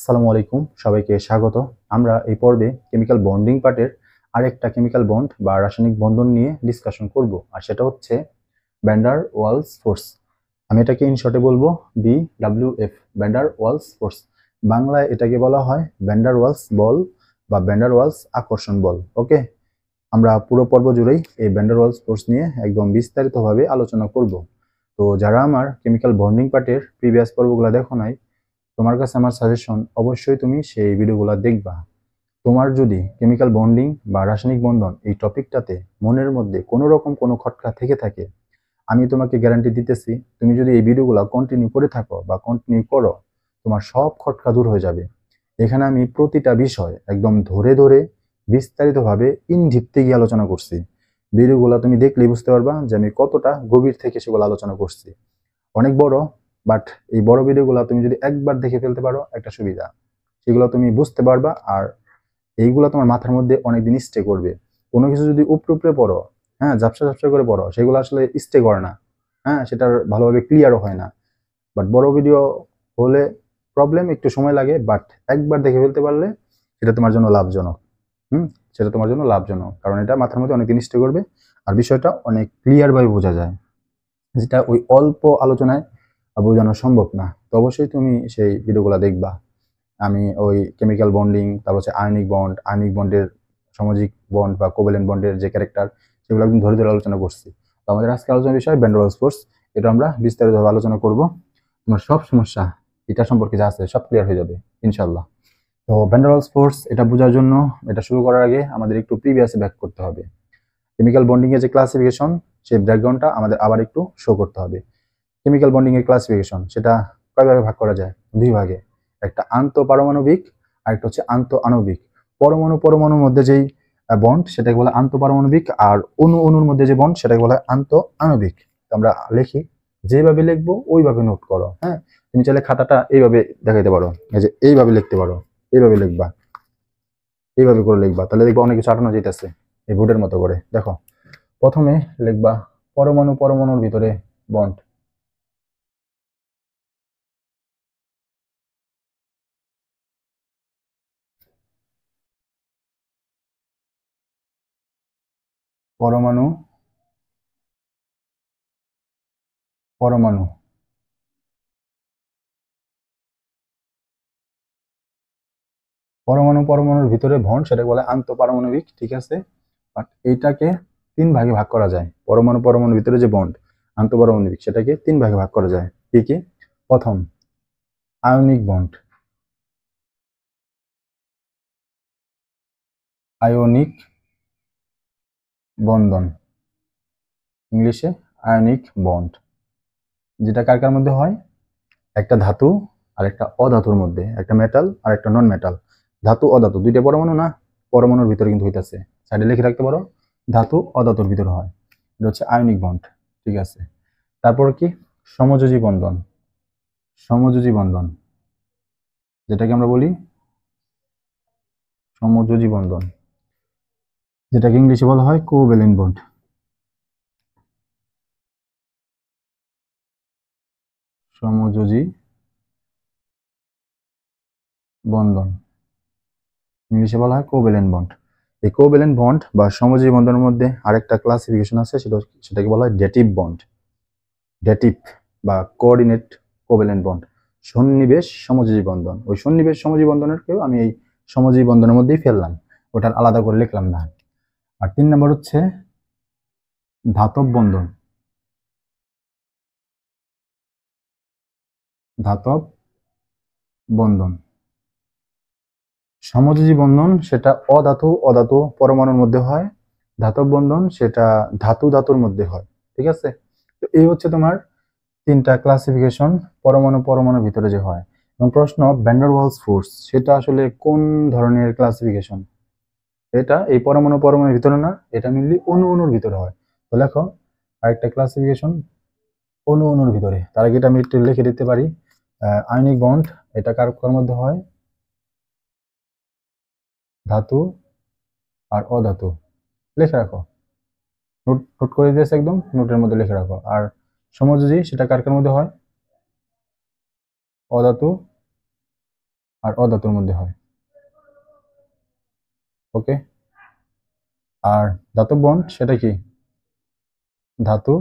আসসালামু আলাইকুম, সবাইকে স্বাগত। আমরা এই পর্বে কেমিক্যাল বন্ডিং পার্টের আরেকটা কেমিক্যাল বন্ড বা রাসায়নিক বন্ধন নিয়ে ডিসকাশন করব, আর সেটা হচ্ছে ভ্যান ডার ওয়ালস ফোর্স। আমি এটাকে ইন শর্টে বলবো BWF, van der Waals force. বাংলায় এটাকে বলা হয় ভ্যান ডার ওয়ালস বল বা ভ্যান ডার ওয়ালস আকর্ষণ বল। ওকে, আমরা পুরো পর্ব জুড়েই এই ভ্যান ডার ওয়ালস ফোর্স নিয়ে একদম বিস্তারিতভাবে আলোচনা করব। তো যারা আমার কেমিক্যাল বন্ডিং পার্টের প্রিভিয়াস পর্বগুলো দেখো নাই, তোমার কাছে আমার সাজেশন, অবশ্যই তুমি সেই ভিডিওগুলো দেখবা। তোমার যদি কেমিক্যাল বন্ডিং বা রাসায়নিক বন্ধন এই টপিকটাতে মনের মধ্যে কোনো রকম কোনো খটকা থেকে থাকে, আমি তোমাকে গ্যারান্টি দিতেছি, তুমি যদি এই ভিডিওগুলো কন্টিনিউ করে থাকো বা কন্টিনিউ করো, তোমার সব খটকা দূর হয়ে যাবে। এখানে আমি প্রতিটা বিষয় একদম ধরে ধরে বিস্তারিতভাবে ইনডিপথে গিয়ে আলোচনা করছি। ভিডিওগুলো তুমি দেখলেই বুঝতে পারবা যে আমি কতটা গভীর থেকে সেগুলো আলোচনা করছি। অনেক বড়, বাট এই বড় ভিডিওগুলো তুমি যদি একবার দেখে ফেলতে পারো একটা সুবিধা, সেগুলো তুমি বুঝতে পারবা, আর এইগুলো তোমার মাথার মধ্যে অনেকদিন স্টে করবে। কোনো কিছু যদি উপরে উপরে পড়ো, হ্যাঁ, ঝাপসা ঝাপসা করে পড়ো, সেগুলো আসলে স্টে করে না, হ্যাঁ, সেটার ভালোভাবে ক্লিয়ারও হয় না। বাট বড় ভিডিও হলে প্রবলেম, একটু সময় লাগে, বাট একবার দেখে ফেলতে পারলে সেটা তোমার জন্য লাভজনক। হুম, সেটা তোমার জন্য লাভজনক, কারণ এটা মাথার মধ্যে অনেকদিন স্টে করবে আর বিষয়টা অনেক ক্লিয়ারভাবে বোঝা যায়, যেটা ওই অল্প আলোচনায় বোঝানো সম্ভব না। তো অবশ্যই তুমি সেই ভিডিওগুলো দেখবা। আমি ওই কেমিক্যাল বন্ডিং, তারপর হচ্ছে আয়নিক বন্ডের সামাজিক বন্ড বা কোভ্যালেন্ট বন্ডের যে ক্যারেক্টার, সেগুলো একদম ধরে ধরে আলোচনা করছি। তো আমাদের আজকে আলোচনার বিষয় ভ্যান ডার ওয়ালস ফোর্স। এটা আমরা বিস্তারিতভাবে আলোচনা করব। তোমার সব সমস্যা এটা সম্পর্কে যা আছে সব ক্লিয়ার হয়ে যাবে ইনশাল্লাহ। তো ভ্যান ডার ওয়ালস ফোর্স এটা বোঝার জন্য, এটা শুরু করার আগে আমাদের একটু প্রিভিয়াসে ব্যাক করতে হবে। কেমিক্যাল বন্ডিং এর যে ক্লাসিফিকেশন, সেই ব্যাকগ্রাউন্ডটা আমাদের আবার একটু শো করতে হবে। কেমিক্যাল বন্ডিং এর ক্লাসিফিকেশন সেটা কয় ভাগে ভাগ করা যায়? দুই ভাগে। একটা আন্তঃপারমাণবিক আর একটা হচ্ছে আন্তঃআণবিক। পরমাণু পরমাণুর মধ্যে যেই বন্ড সেটাকে বলে আন্তঃপারমাণবিক, আর অণু অণুর মধ্যে যে বন্ড সেটাকে বলা হয় আন্তঃআণবিক। তো আমরা লিখি, যেভাবে লিখবো ওইভাবে নোট করো। হ্যাঁ, তুমি চাইলে খাতাটা এইভাবে দেখাইতে পারো, এই যে এইভাবে লিখতে পারো, এইভাবে লিখবা, এইভাবে করে লিখবা, তাহলে দেখবা অনেক কিছু আটানো যেতেছে এই বোর্ডের মতো করে। দেখো, প্রথমে লিখবা পরমাণু পরমাণুর ভিতরে বন্ড। পরমাণু পরমাণু পরমাণু পরমাণুর ভিতরে বন্ড সেটাকে বলে আন্তঃপারমাণবিক, ঠিক আছে। বাট এইটাকে তিন ভাগে ভাগ করা যায়। পরমাণু পরমাণুর ভিতরে যে বন্ড আন্তঃপারমাণবিক, সেটাকে তিন ভাগে ভাগ করা যায়। কি কি? প্রথম, আয়নিক বন্ড। আয়নিক বন্ধন, ইংলিশে আয়নিক বন্ড, যেটা কার কার মধ্যে হয়? একটা ধাতু আর একটা অধাতুর মধ্যে, একটা মেটাল আর একটা নন মেটাল। ধাতু অধাতু দুইটা পরমাণু না, পরমাণুর ভিতরে কিন্তু হইতাছে। সাইডে লিখে রাখতে পারো, ধাতু অধাতুর ভিতরে হয়। এটা হচ্ছে আয়নিক বন্ড, ঠিক আছে। তারপর কি? সমযোজী বন্ধন। সমযোজী বন্ধন, যেটাকে আমরা বলি সমযোজী বন্ধন, যেটাকে ইংলিশে বলা হয় কোভ্যালেন্ট বন্ড। সমযোজী বন্ধন, ইংলিশে বলা হয় কোভ্যালেন্ট বন্ড। এই কোভ্যালেন্ট বন্ড বা সমযোজী বন্ধনের মধ্যে আরেকটা ক্লাসিফিকেশন আছে, সেটাকে বলা হয় ডেটিভ বন্ড। ডেটিভ বা কোঅর্ডিনেট কোভ্যালেন্ট বন্ড, সন্নিবেশ সমযোজী বন্ধন। ওই সন্নিবেশ সমযোজী বন্ধনের কেউ আমি এই সমযোজী বন্ধনের মধ্যেই ফেললাম, ওটার আলাদা করে লিখলাম না। আর তিন নম্বর হচ্ছে ধাতব বন্ধন। ধাতব বন্ধন, সমযোজী বন্ধন সেটা অধাতু অধাতু পরমাণুর মধ্যে হয়, ধাতব বন্ধন সেটা ধাতু ধাতুর মধ্যে হয়, ঠিক আছে। তো এই হচ্ছে তোমার তিনটা ক্লাসিফিকেশন পরমাণু পরমাণুর ভিতরে যে হয়। এবং প্রশ্ন, ভ্যান ডার ওয়ালস ফোর্স সেটা আসলে কোন ধরনের ক্লাসিফিকেশন? এটা এই পরমাণু পরমাণুর ভিতরে না, এটা মেনলি অণু অণুর ভিতরে হয়। তো লেখো আরেকটা ক্লাসিফিকেশন অণু অণুর ভিতরে। তার আগে এটা আমি একটু লিখে দিতে পারি, আয়নিক বন্ড এটা কার কার মধ্যে হয়? ধাতু আর অধাতু। লিখে রাখো, নোট নোট করে দিয়েছে, একদম নোটের মধ্যে লিখে রাখো। আর সমযোজী সেটা কার কার মধ্যে হয়? অধাতু আর অধাতুর মধ্যে হয়। ওকে, আর ধাতব বন্ড সেটা কি? ধাতু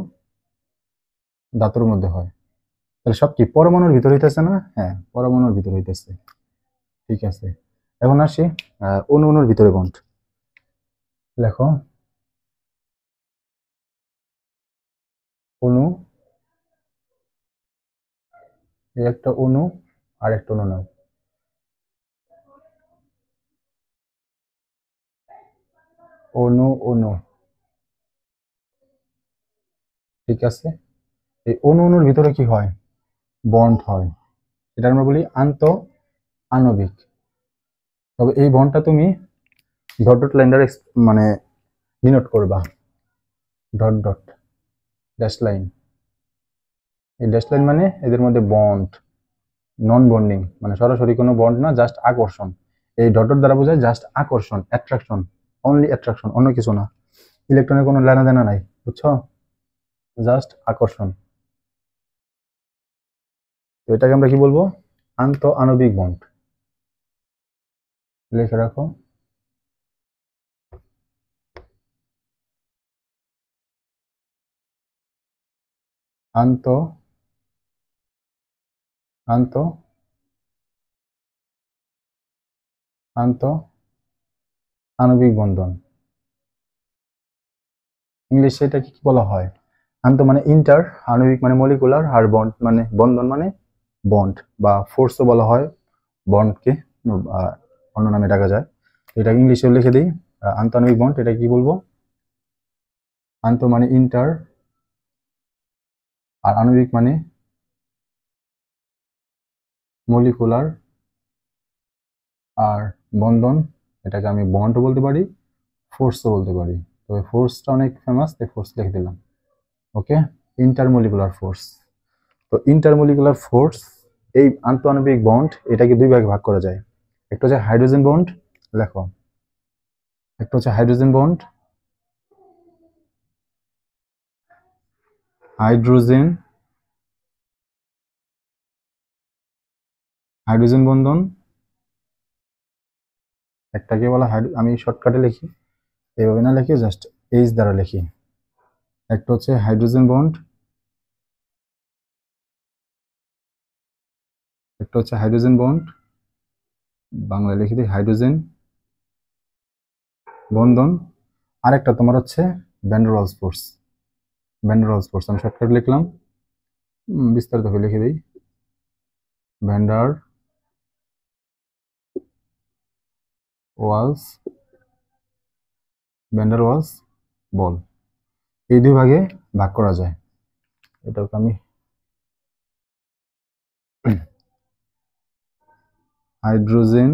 ধাতুর মধ্যে হয়। তাহলে সব কি পরমাণুর ভিতর হইতেছে না? হ্যাঁ, পরমাণুর ভিতর হইতেছে। ঠিক আছে, এখন আসি অণু অণুর ভিতরে বন্ড। লেখো অণু, এই একটা অণু আর একটা অণু নাও। অণু অণু, ঠিক আছে। এই অণু অণুর ভিতরে কি হয়? বন্ড হয়। এটা আমরা বলি আন্ত আণবিক। তবে এই বন্ডটা তুমি ডট ডট লাইন দ্বারা মানে ডিনোট করবা। Dot dot dash line. এই ড্যাশ লাইন মানে এদের মধ্যে বন্ড, নন বন্ডিং, মানে সরাসরি কোনো বন্ড না, জাস্ট আকর্ষণ। এই ডট ডট দ্বারা বোঝায় জাস্ট আকর্ষণ, অ্যাট্রাকশন, অনলি অ্যাট্রাকশন, অন্য কিছু না। ইলেকট্রনের কোনো লেনা দেনা নাই, বুঝছো? জাস্ট আকর্ষণ। তো এটাকে আমরা কি বলবো? আন্ত আণবিক বন্ড। লিখে রাখো আন্ত আন্ত আন্ত আণবিক বন্ধন। ইংলিশে এটাকে কি বলা হয়? আন্ত মানে ইন্টার, আণবিক মানে মলিকুলার, আর বন্ড মানে বন্ধন মানে বন্ড বা ফোর্সও বলা হয় বন্ডকে, অন্য নামে ডাকা যায়। এটা ইংলিশে লিখে দিই আন্তঃআণবিক বন্ড। এটা কি বলবো? আন্ত মানে ইন্টার, আর আণবিক মানে মলিকুলার, আর বন্ধন এটাকে আমি বন্ডও বলতে পারি, ফোর্সও বলতে পারি। তবে ফোর্সটা অনেক ফেমাস, তাই ফোর্স লিখে দিলাম। ওকে, ইন্টারমলিকুলার ফোর্স। তো ইন্টারমলিকুলার ফোর্স, এই আন্তঃআণবিক বন্ড, এটাকে দুই ভাগে ভাগ করা যায়। একটা হচ্ছে হাইড্রোজেন বন্ড, লেখো একটা হচ্ছে হাইড্রোজেন বন্ড, হাইড্রোজেন হাইড্রোজেন বন্ধন। একটাকে বলা আমি শর্টকাটে লিখি, এইভাবে না লিখি, জাস্ট এইচ দ্বারা লিখি। একটা হচ্ছে হাইড্রোজেন বন্ড, একটা হচ্ছে হাইড্রোজেন বন্ড, বাংলায় লিখে দিই হাইড্রোজেন বন্ধন। আরেকটা তোমার হচ্ছে van der Waals force. Van der Waals force আমি শর্টকাট লিখলাম, বিস্তারিত ভাবে লিখে দিই van der Waals van der Waals বল। এই দুই ভাগে ভাগ করা যায়। এটাকে আমি হাইড্রোজেন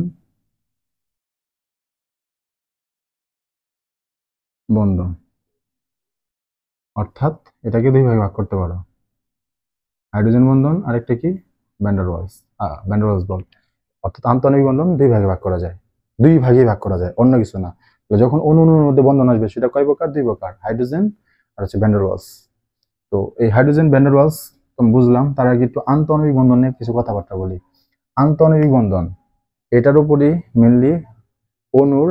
বন্ধন, অর্থাৎ এটাকে দুই ভাগে ভাগ করতে পারো, হাইড্রোজেন বন্ধন আরেকটা কি van der Waals van der Waals বল। অর্থাৎ আন্তঃআণবিক বন্ধন দুই ভাগে ভাগ করা যায়, দুই ভাগে ভাগ করা যায়, অন্য কিছু না। তো যখন অণু অণুর মধ্যে বন্ধন আসবে সেটা কয় প্রকার? দুই প্রকার, হাইড্রোজেন আর হচ্ছে ভ্যান ডার ওয়ালস। তো এই হাইড্রোজেন ভ্যান ডার ওয়ালস তো বুঝলাম, তার আগে একটু আন্তঃআণবিক বন্ধন নিয়ে কিছু কথাবার্তা বলি। আন্তঃআণবিক বন্ধন, এটার উপরই মেনলি অণুর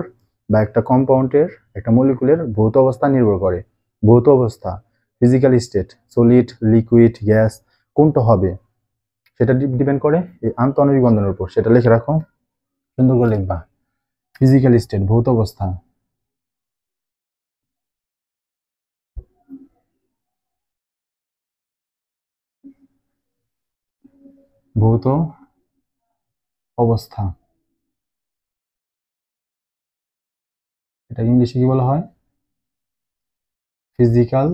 বা একটা কম্পাউন্ডের, একটা মলিকুলের ভৌত অবস্থা নির্ভর করে। ভৌত অবস্থা, physical state, solid, liquid, gas কোনটা হবে সেটা ডিপেন্ড করে এই আন্তঃআণবিক বন্ধনের উপর। সেটা লিখে রাখো, সুন্দর করে লিখবা। ফিজিক্যাল স্টেট, ভৌত অবস্থা, ভৌত অবস্থা, এটা ইংলিশে কি বলা হয়? Physical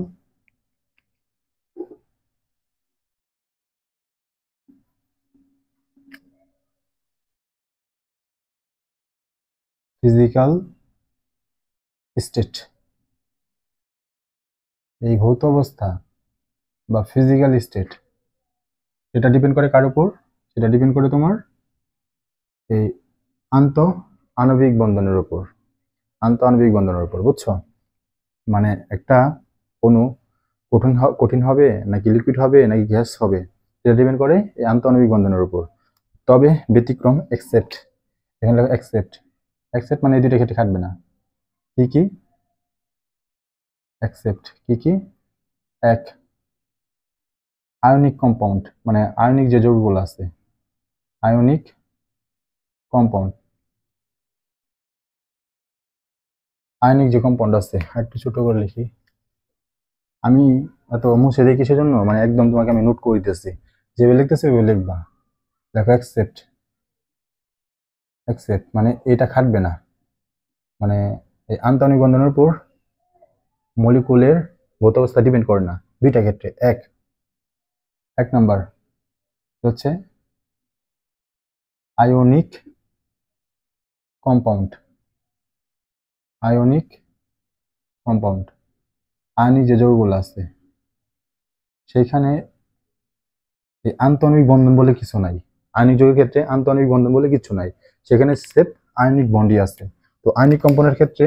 physical state. এই ভৌত অবস্থা বা ফিজিক্যাল স্টেট, এটা ডিপেন্ড করে কার উপর? সেটা ডিপেন্ড করে তোমার এই আন্তঃআণবিক বন্ধনের উপর। আন্তঃআণবিক বন্ধনের উপর, বুঝছো? মানে একটা অণু কঠিন হবে নাকি লিকুইড হবে নাকি গ্যাস হবে, সেটা ডিপেন্ড করে এই আন্তঃআণবিক বন্ধনের উপর। তবে ব্যতিক্রম এক্সেপ্ট, এখানে লেখো এক্সেপ্ট। এক্সেপ্ট মানে এই দুইটা ক্ষেত্রে খাটবে না। কি কি? এক্সেপ্ট কি কি? এক, আয়নিক কম্পাউন্ড, মানে আয়নিক যে যৌগগুলো আছে, আয়নিক কম্পাউন্ড, আয়নিক যে কম্পাউন্ড আছে, একটু ছোট করে লিখি। আমি এত মুছে দিই কিসের জন্য, মানে একদম তোমাকে আমি নোট করে দিতেছি, যেভাবে লিখতেছি ওইভাবে লিখবা। দেখো অ্যাকসেপ্ট, অ্যাকসেপ্ট মানে এটা খাটবে না, মানে এই আন্তঃআণবিক বন্ধনের উপর মলিকুলের ভৌত অবস্থা ডিপেন্ড করে না দুইটা ক্ষেত্রে। এক নাম্বার হচ্ছে ionic compound, ionic compound, ionic যে যৌগগুলো আছে সেইখানে এই আন্তঃআণবিক বন্ধন বলে কিছু নাই। আয়নিক যৌগের ক্ষেত্রে আন্তঃআণবিক বন্ধন বলে কিছু নাই, সেখানে সেফ আয়নিক বন্ডই আছে। তো আয়নিক কম্পাউন্ডের ক্ষেত্রে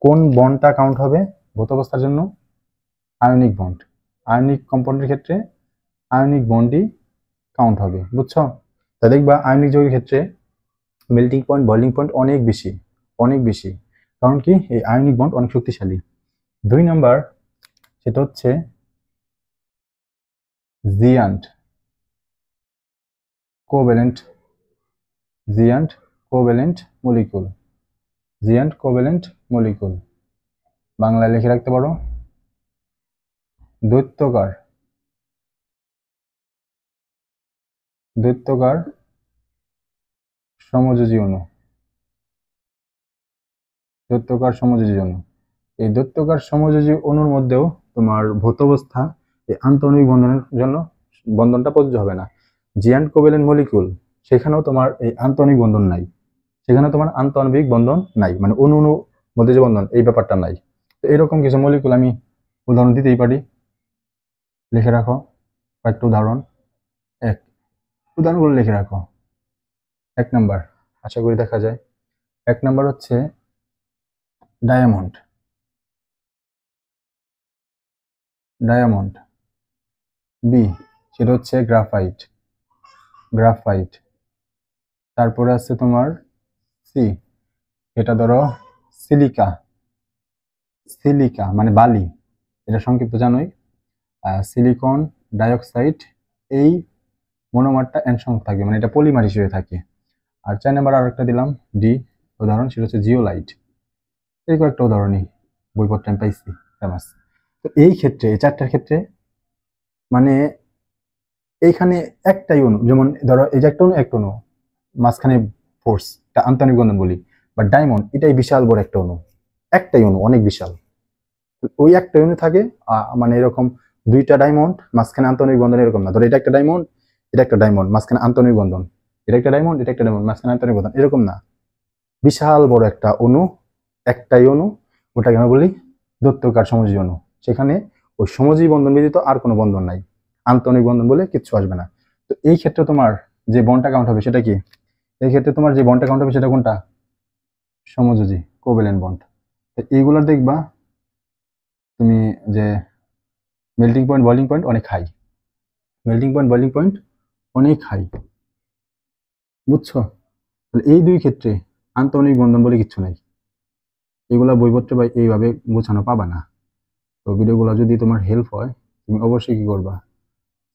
কোন বন্ডটা কাউন্ট হবে ভৌত অবস্থার জন্য? Ionic bond. আয়নিক কম্পাউন্ডের ক্ষেত্রে আয়নিক বন্ডই কাউন্ট হবে, বুঝছো? তা দেখবা আয়নিক যৌগের ক্ষেত্রে মেল্টিং পয়েন্ট, বয়লিং পয়েন্ট অনেক বেশি, অনেক বেশি। কারণ কি? এই আয়নিক বন্ড অনেক শক্তিশালী। দুই নাম্বার সেটা হচ্ছে giant covalent, giant covalent molecule, giant covalent molecule, বাংলায় লিখে রাখতে পারো দৈত্যকার, দৈত্যকার সমযোজী অণু, দৈত্যকার সমযোজী অণু। এই দৈত্যকার সমযোজী অণুর মধ্যেও তোমার ভৌত অবস্থা এই আন্তঃআণবিক বন্ধনের জন্য বন্ধনটা প্রযোজ্য হবে না। জিয়ান্ট কোভ্যালেন্ট মলিকুল, সেখানেও তোমার এই আন্তঃআণবিক বন্ধন নাই, সেখানে তোমার আন্তঃআণবিক বন্ধন নাই, মানে অণু অণু মধ্যে যে বন্ধন এই ব্যাপারটা নাই। তো এরকম কিছু মলিকুল আমি উদাহরণ দিতেই পারি, লিখে রাখো কয়েকটা উদাহরণ। এক, উদাহরণগুলো লিখে রাখো। এক নাম্বার, আশা করি দেখা যায়। এক নাম্বার হচ্ছে ডায়মন্ড, ডায়মন্ড। বি, সেটা হচ্ছে গ্রাফাইট, গ্রাফাইট। তারপরে আছে তোমার সি, এটা ধরো সিলিকা, সিলিকা মানে বালি, এটা সংক্ষিপ্ত জানোই, সিলিকন ডাইঅক্সাইড। এই মনোমারটা এন সংখ্যক থাকে, মানে এটা পলিমার হিসেবে থাকে। আর 4 নাম্বার আর একটা দিলাম ডি উদাহরণ, সেটা হচ্ছে জিওলাইট। এই কয়েকটা উদাহরণই বইপত্রে আমি পাইছি ফেমাস। তো এই ক্ষেত্রে এই চারটার ক্ষেত্রে মানে এইখানে একটাই অণু, যেমন ধরো এই যে একটা অণু, একটা অণু মাঝখানে ফোর্স, এটা আন্তঃআণবিক বন্ধন বলি। বা ডায়মন্ড, এটাই বিশাল বড় একটা অণু, একটাই অণু অনেক বিশাল, ওই একটা অণু থাকে। মানে এরকম দুইটা ডায়মন্ড মাঝখানে আন্তঃআণবিক বন্ধন এরকম না, ধরো এটা একটা ডায়মন্ড, এটা একটা ডায়মন্ড মাঝখানে আন্তঃআণবিক বন্ধন, এটা একটা ডায়মন্ড, এটা একটা ডায়মন্ড মাঝখানে আন্তঃআণবিক বন্ধন, এরকম না। বিশাল বড় একটা অণু, একটাই অণু, ওটাকে আমরা বলি দৈত্যকার সমযোজী অণু। সেখানে ওই সমযোজী বন্ধন ব্যতীত আর কোনো বন্ধন নাই, আন্তঃআণবিক বন্ধন বলে কিচ্ছু আসবে না। তো এই ক্ষেত্রে তোমার যে বন্ডটা কাউন্ট হবে সেটা কি? এই ক্ষেত্রে তোমার যে বন্ডটা কাউন্ট হবে সেটা কোনটা? সমযোজী, কোভ্যালেন্ট বন্ড। তো এইগুলোর দেখবা তুমি যে মেল্টিং পয়েন্ট, বয়লিং পয়েন্ট অনেক high, melting point, boiling point অনেক হাই, বুঝছো? তাহলে এই দুই ক্ষেত্রে আন্তঃআণবিক বন্ধন বলে কিচ্ছু নাই, এগুলা বইপত্রে বা এইভাবে গোছানো পাবা না। তো ভিডিওগুলো যদি তোমার হেল্প হয় তুমি অবশ্যই কি করবা,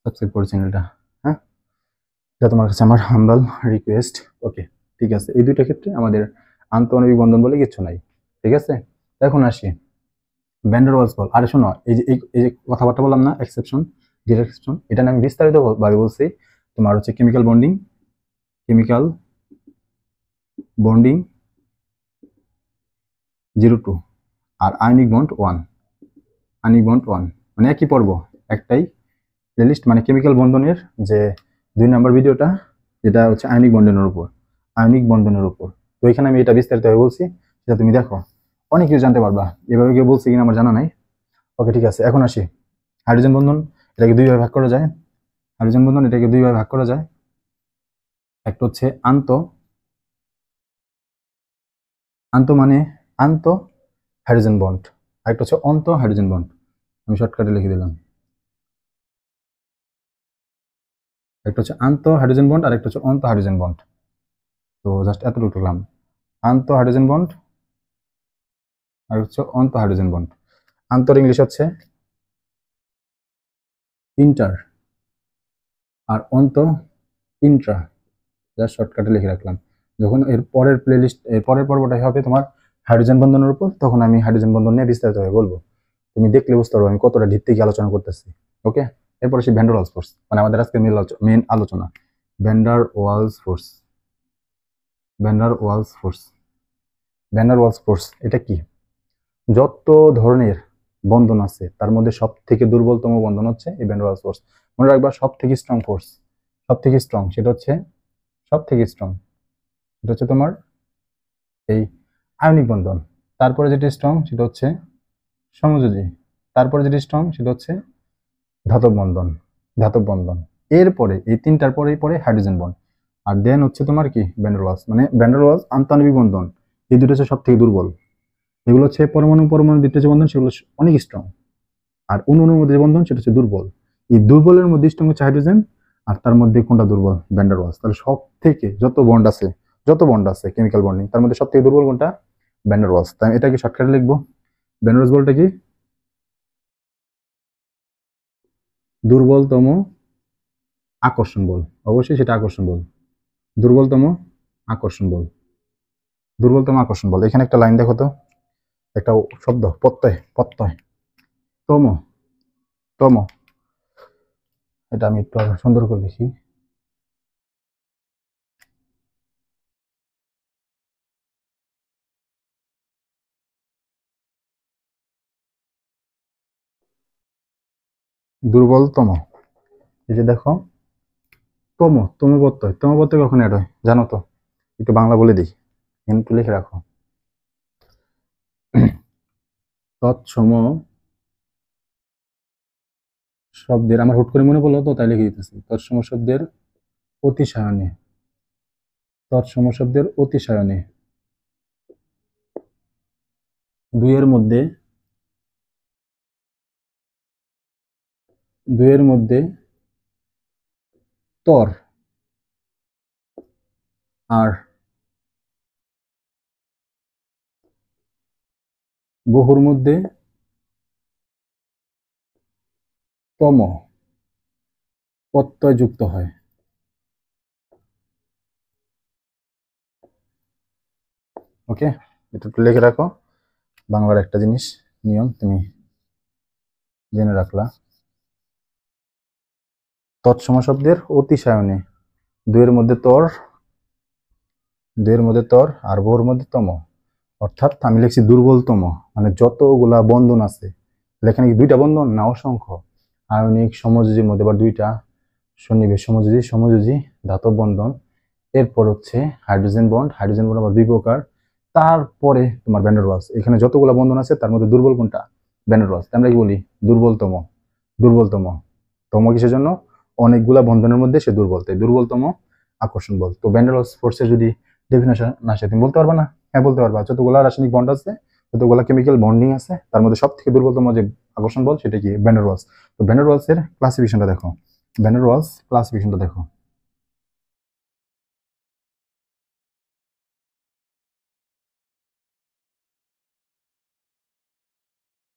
সাবস্ক্রাইব করো চ্যানেলটা। হ্যাঁ, এটা তোমার কাছে আমার হাম্বল রিকোয়েস্ট। ওকে, ঠিক আছে। এই দুইটা ক্ষেত্রে আমাদের আন্তঃআণবিক বন্ধন বলে কিচ্ছু নাই, ঠিক আছে। এখন আসি ভ্যান ডার ওয়ালস বল। আরে শোনো, এই যে কথাবার্তা বললাম না, এক্সেপশন ডিরেকশন, এটা আমি বিস্তারিত ভাবে বলছি। তোমার হচ্ছে কেমিক্যাল বন্ডিং, কেমিক্যাল বন্ডিং 02 আর আয়নিক বন্ড 1, আয়নিক বন্ড 1 মানে একই পর্ব, একটাই প্লেলিস্ট। মানে কেমিক্যাল বন্ধনের যে 2 নাম্বার ভিডিওটা, যেটা হচ্ছে আয়নিক বন্ধনের উপর, আয়নিক বন্ধনের উপর। তো এখানে আমি এটা বিস্তারিতভাবে বলছি, সেটা তুমি দেখো, অনেক কিছু জানতে পারবা। এভাবে কেউ বলছি কিনা আমার জানা নাই। ওকে, ঠিক আছে। এখন আসি হাইড্রোজেন বন্ধন, এটাকে দুই ভাগে ভাগ করা যায়। হাইড্রোজেন বন্ধন এটাকে দুই ভাগে ভাগ করা যায়। একটা হচ্ছে আন্ত, আন্ত মানে আন্ত হাইড্রোজেন বন্ড, আর একটা হচ্ছে অন্ত হাইড্রোজেন বন্ড। আমি শর্টকাটে লিখে দিলাম। একটা হচ্ছে আন্তঃ হাইড্রোজেন বন্ড আর একটা হচ্ছে অন্তঃ হাইড্রোজেন বন্ড। তো জাস্ট এতটুকু লিখলাম, আন্তঃ হাইড্রোজেন বন্ড আর হচ্ছে অন্তঃ হাইড্রোজেন বন্ড। আন্তর ইংলিশ হচ্ছে ইন্টার, আর অন্ত ইন্ট্রা। জাস্ট শর্টকাটে লিখে রাখলাম। যখন এর পরের প্লেলিস্ট, এর পরের পর্বটাই হবে তোমার হাইড্রোজেন বন্ধনের উপর, তখন আমি হাইড্রোজেন বন্ধন নিয়ে বিস্তারিতভাবে বলবো। তুমি দেখলে বুঝতে পারবো আমি কতটা ডিপ থেকে আলোচনা করতেছি। ওকে, এরপর আসি ভ্যান ডার ওয়ালস ফোর্স, মানে আমাদের আজকে মেন আলোচনা van der Waals force. Van der Waals force, van der Waals force এটা কি? যত ধরনের বন্ধন আছে তার মধ্যে সব থেকে দুর্বলতম বন্ধন হচ্ছে এই ভ্যান ডার ওয়ালস ফোর্স। মনে রাখবা সব থেকে স্ট্রং ফোর্স, সব থেকে স্ট্রং সেটা হচ্ছে, সব থেকে স্ট্রং সেটা হচ্ছে তোমার এই আয়নিক বন্ধন। তারপরে যেটা স্ট্রং সেটা হচ্ছে সমযোজী। তারপরে যেটা স্ট্রং সেটা হচ্ছে ধাতব বন্ধন, ধাতব বন্ধন। এরপরে এই তিনটার পরেই পরে হাইড্রোজেন বন্ড। আর দেন হচ্ছে তোমার কি ভ্যান ডার ওয়ালস, মানে ভ্যান ডার ওয়ালস আন্তঃআণবিক বন্ধন। এই দুটো হচ্ছে সব থেকে দুর্বল। এগুলো হচ্ছে পরমাণু পরমাণু ভিত্তিক যে বন্ধন সেগুলো অনেক স্ট্রং, আর অণুর মধ্যে যে বন্ধন সেটা হচ্ছে দুর্বল। এই দুর্বলের মধ্যে স্ট্রং হচ্ছে হাইড্রোজেন, আর তার মধ্যে কোনটা দুর্বল? Van der Waals. তাহলে সব থেকে যত বন্ড আছে, যত বন্ড আছে কেমিক্যাল বন্ডিং, তার মধ্যে সব থেকে দুর্বল কোনটা? Van der Waals. তাই এটাকে শর্টকাটে লিখবো, ভ্যান ডার ওয়ালস বলটা কি? দুর্বলতম আকর্ষণ বল। অবশ্যই সেটা আকর্ষণ বল, দুর্বলতম আকর্ষণ বল, দুর্বলতম আকর্ষণ বল। এখানে একটা লাইন দেখো তো, একটা শব্দ প্রত্যয়, প্রত্যয়, তম, তম। এটা আমি একটু আরো সুন্দর করে লিখি। দুর্বলতম, এই যে দেখো তম, তম প্রত্যয়, তম প্রত্যয় কখন অ্যাড হয় জানো তো? একটু বাংলা বলে দিই, একটু লিখে রাখো। তৎসম শব্দের, আমার হুট করে মনে পড়লো তো তাই লিখে দিতেছি। তৎসম শব্দের অতিশায়নে, তৎসম শব্দের অতিশায়নে দুইয়ের মধ্যে, দুইয়ের মধ্যে তর আর বহুর মধ্যে তম প্রত্যয় যুক্ত হয়। ওকে, এটা একটু লিখে রাখো। বাংলার একটা জিনিস, নিয়ম তুমি জেনে রাখলা। তৎসম শব্দের অতিশায়নে দুইয়ের মধ্যে তর, দুইয়ের মধ্যে তর আর বহুর মধ্যে তম। অর্থাৎ আমি লিখছি দুর্বলতম, মানে যতগুলা বন্ধন আছে, এখানে কি দুইটা বন্ধন না অসংখ্য? আয়নিক সমযোজীর মধ্যে আবার দুইটা, সন্নিবেশ সমযোজী, সমযোজী ধাতব বন্ধন। এরপর হচ্ছে হাইড্রোজেন বন্ড, হাইড্রোজেন বন্ড আবার দুই প্রকার। তারপরে তোমার ভ্যান ডার ওয়ালস। এখানে যতগুলা বন্ধন আছে তার মধ্যে দুর্বল কোনটা? Van der Waals. আমরা কি বলি? দুর্বলতম, দুর্বলতম। তম কিসের জন্য? অনেকগুলা বন্ধনের মধ্যে সে দুর্বল, তাই দুর্বলতম আকর্ষণ বল। তো ভ্যান ডার ওয়ালস ফোর্সের যদি ডেফিনেশন না আসে তুমি বলতে পারবা না? হ্যাঁ বলতে পারবা। যতগুলা রাসায়নিক বন্ড আছে, যতগুলা কেমিক্যাল বন্ডিং আছে, তার মধ্যে সব থেকে দুর্বলতম যে আকর্ষণ বল সেটা কি? Van der Waals. তো ভ্যান ডার ওয়ালস এর ক্লাসিফিকেশনটা দেখো, ভ্যান ডার ওয়ালস ক্লাসিফিকেশনটা দেখো।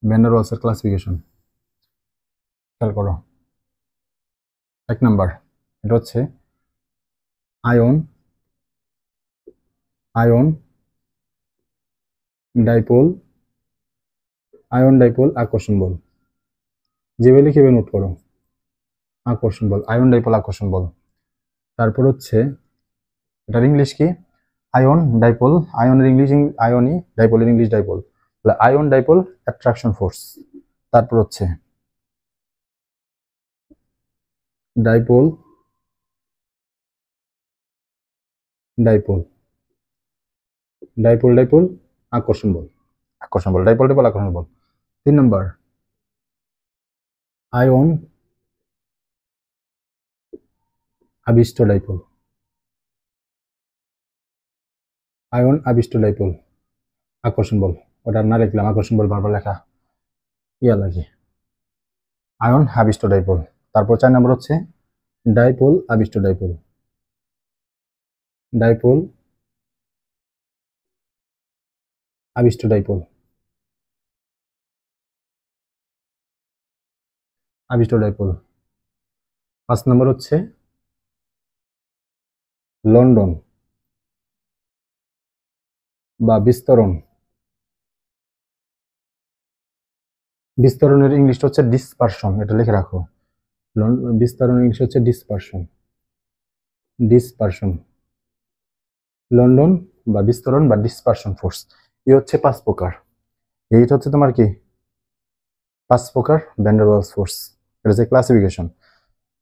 ভ্যান ডার ওয়ালস এর ক্লাসিফিকেশন খেয়াল করো। এক নাম্বার, এটা হচ্ছে ion, ion dipole, ion dipole আকর্ষণ বল। যেভাবে লিখে নোট করো, আকর্ষণ বল, আয়ন ডাইপোল আকর্ষণ বল। তারপর হচ্ছে এটার ইংলিশ কি? আয়ন ডাইপোল, আয়নের ইংলিশ আয়নি, ডাইপোলের ইংলিশ ডাইপোল। তাহলে আয়ন ডাইপোল অ্যাট্রাকশন ফোর্স। তারপর হচ্ছে ডাইপোল, ডাইপোল, ডাইপোল ডাইপোল আকর্ষণ বল, আকর্ষণ বল, ডাইপোল ডাইপোল আকর্ষণ বল। 3 নম্বর আয়ন আবিষ্ট ডাইপোল, আয়ন আবিষ্ট ডাইপোল আকর্ষণ বল। ওটা না লিখলাম, আকর্ষণ বল বারবার লেখা ইয়া লাগে। আয়ন আবিষ্ট ডাইপোল। তারপর 4 নম্বর হচ্ছে ডাইপোল আবিষ্ট ডাইপোল, ডাইপোল আবিষ্ট ডাইপোল, আবিষ্ট ডাইপোল। 5 নম্বর হচ্ছে লন্ডন বা বিস্তরণ। বিস্তরণের ইংলিশটা হচ্ছে ডিসপারশন, এটা লিখে রাখো। বিস্তরণের ইংলিশ হচ্ছে ডিসপারশন, ডিসপারশন। লন্ডন বা বিস্তরণ বা ডিসপারশন ফোর্স, এই হচ্ছে 5 প্রকার। এইটা হচ্ছে তোমার কি 5 প্রকার ভ্যান ডার ওয়ালস ফোর্স, এটা হচ্ছে ক্লাসিফিকেশন।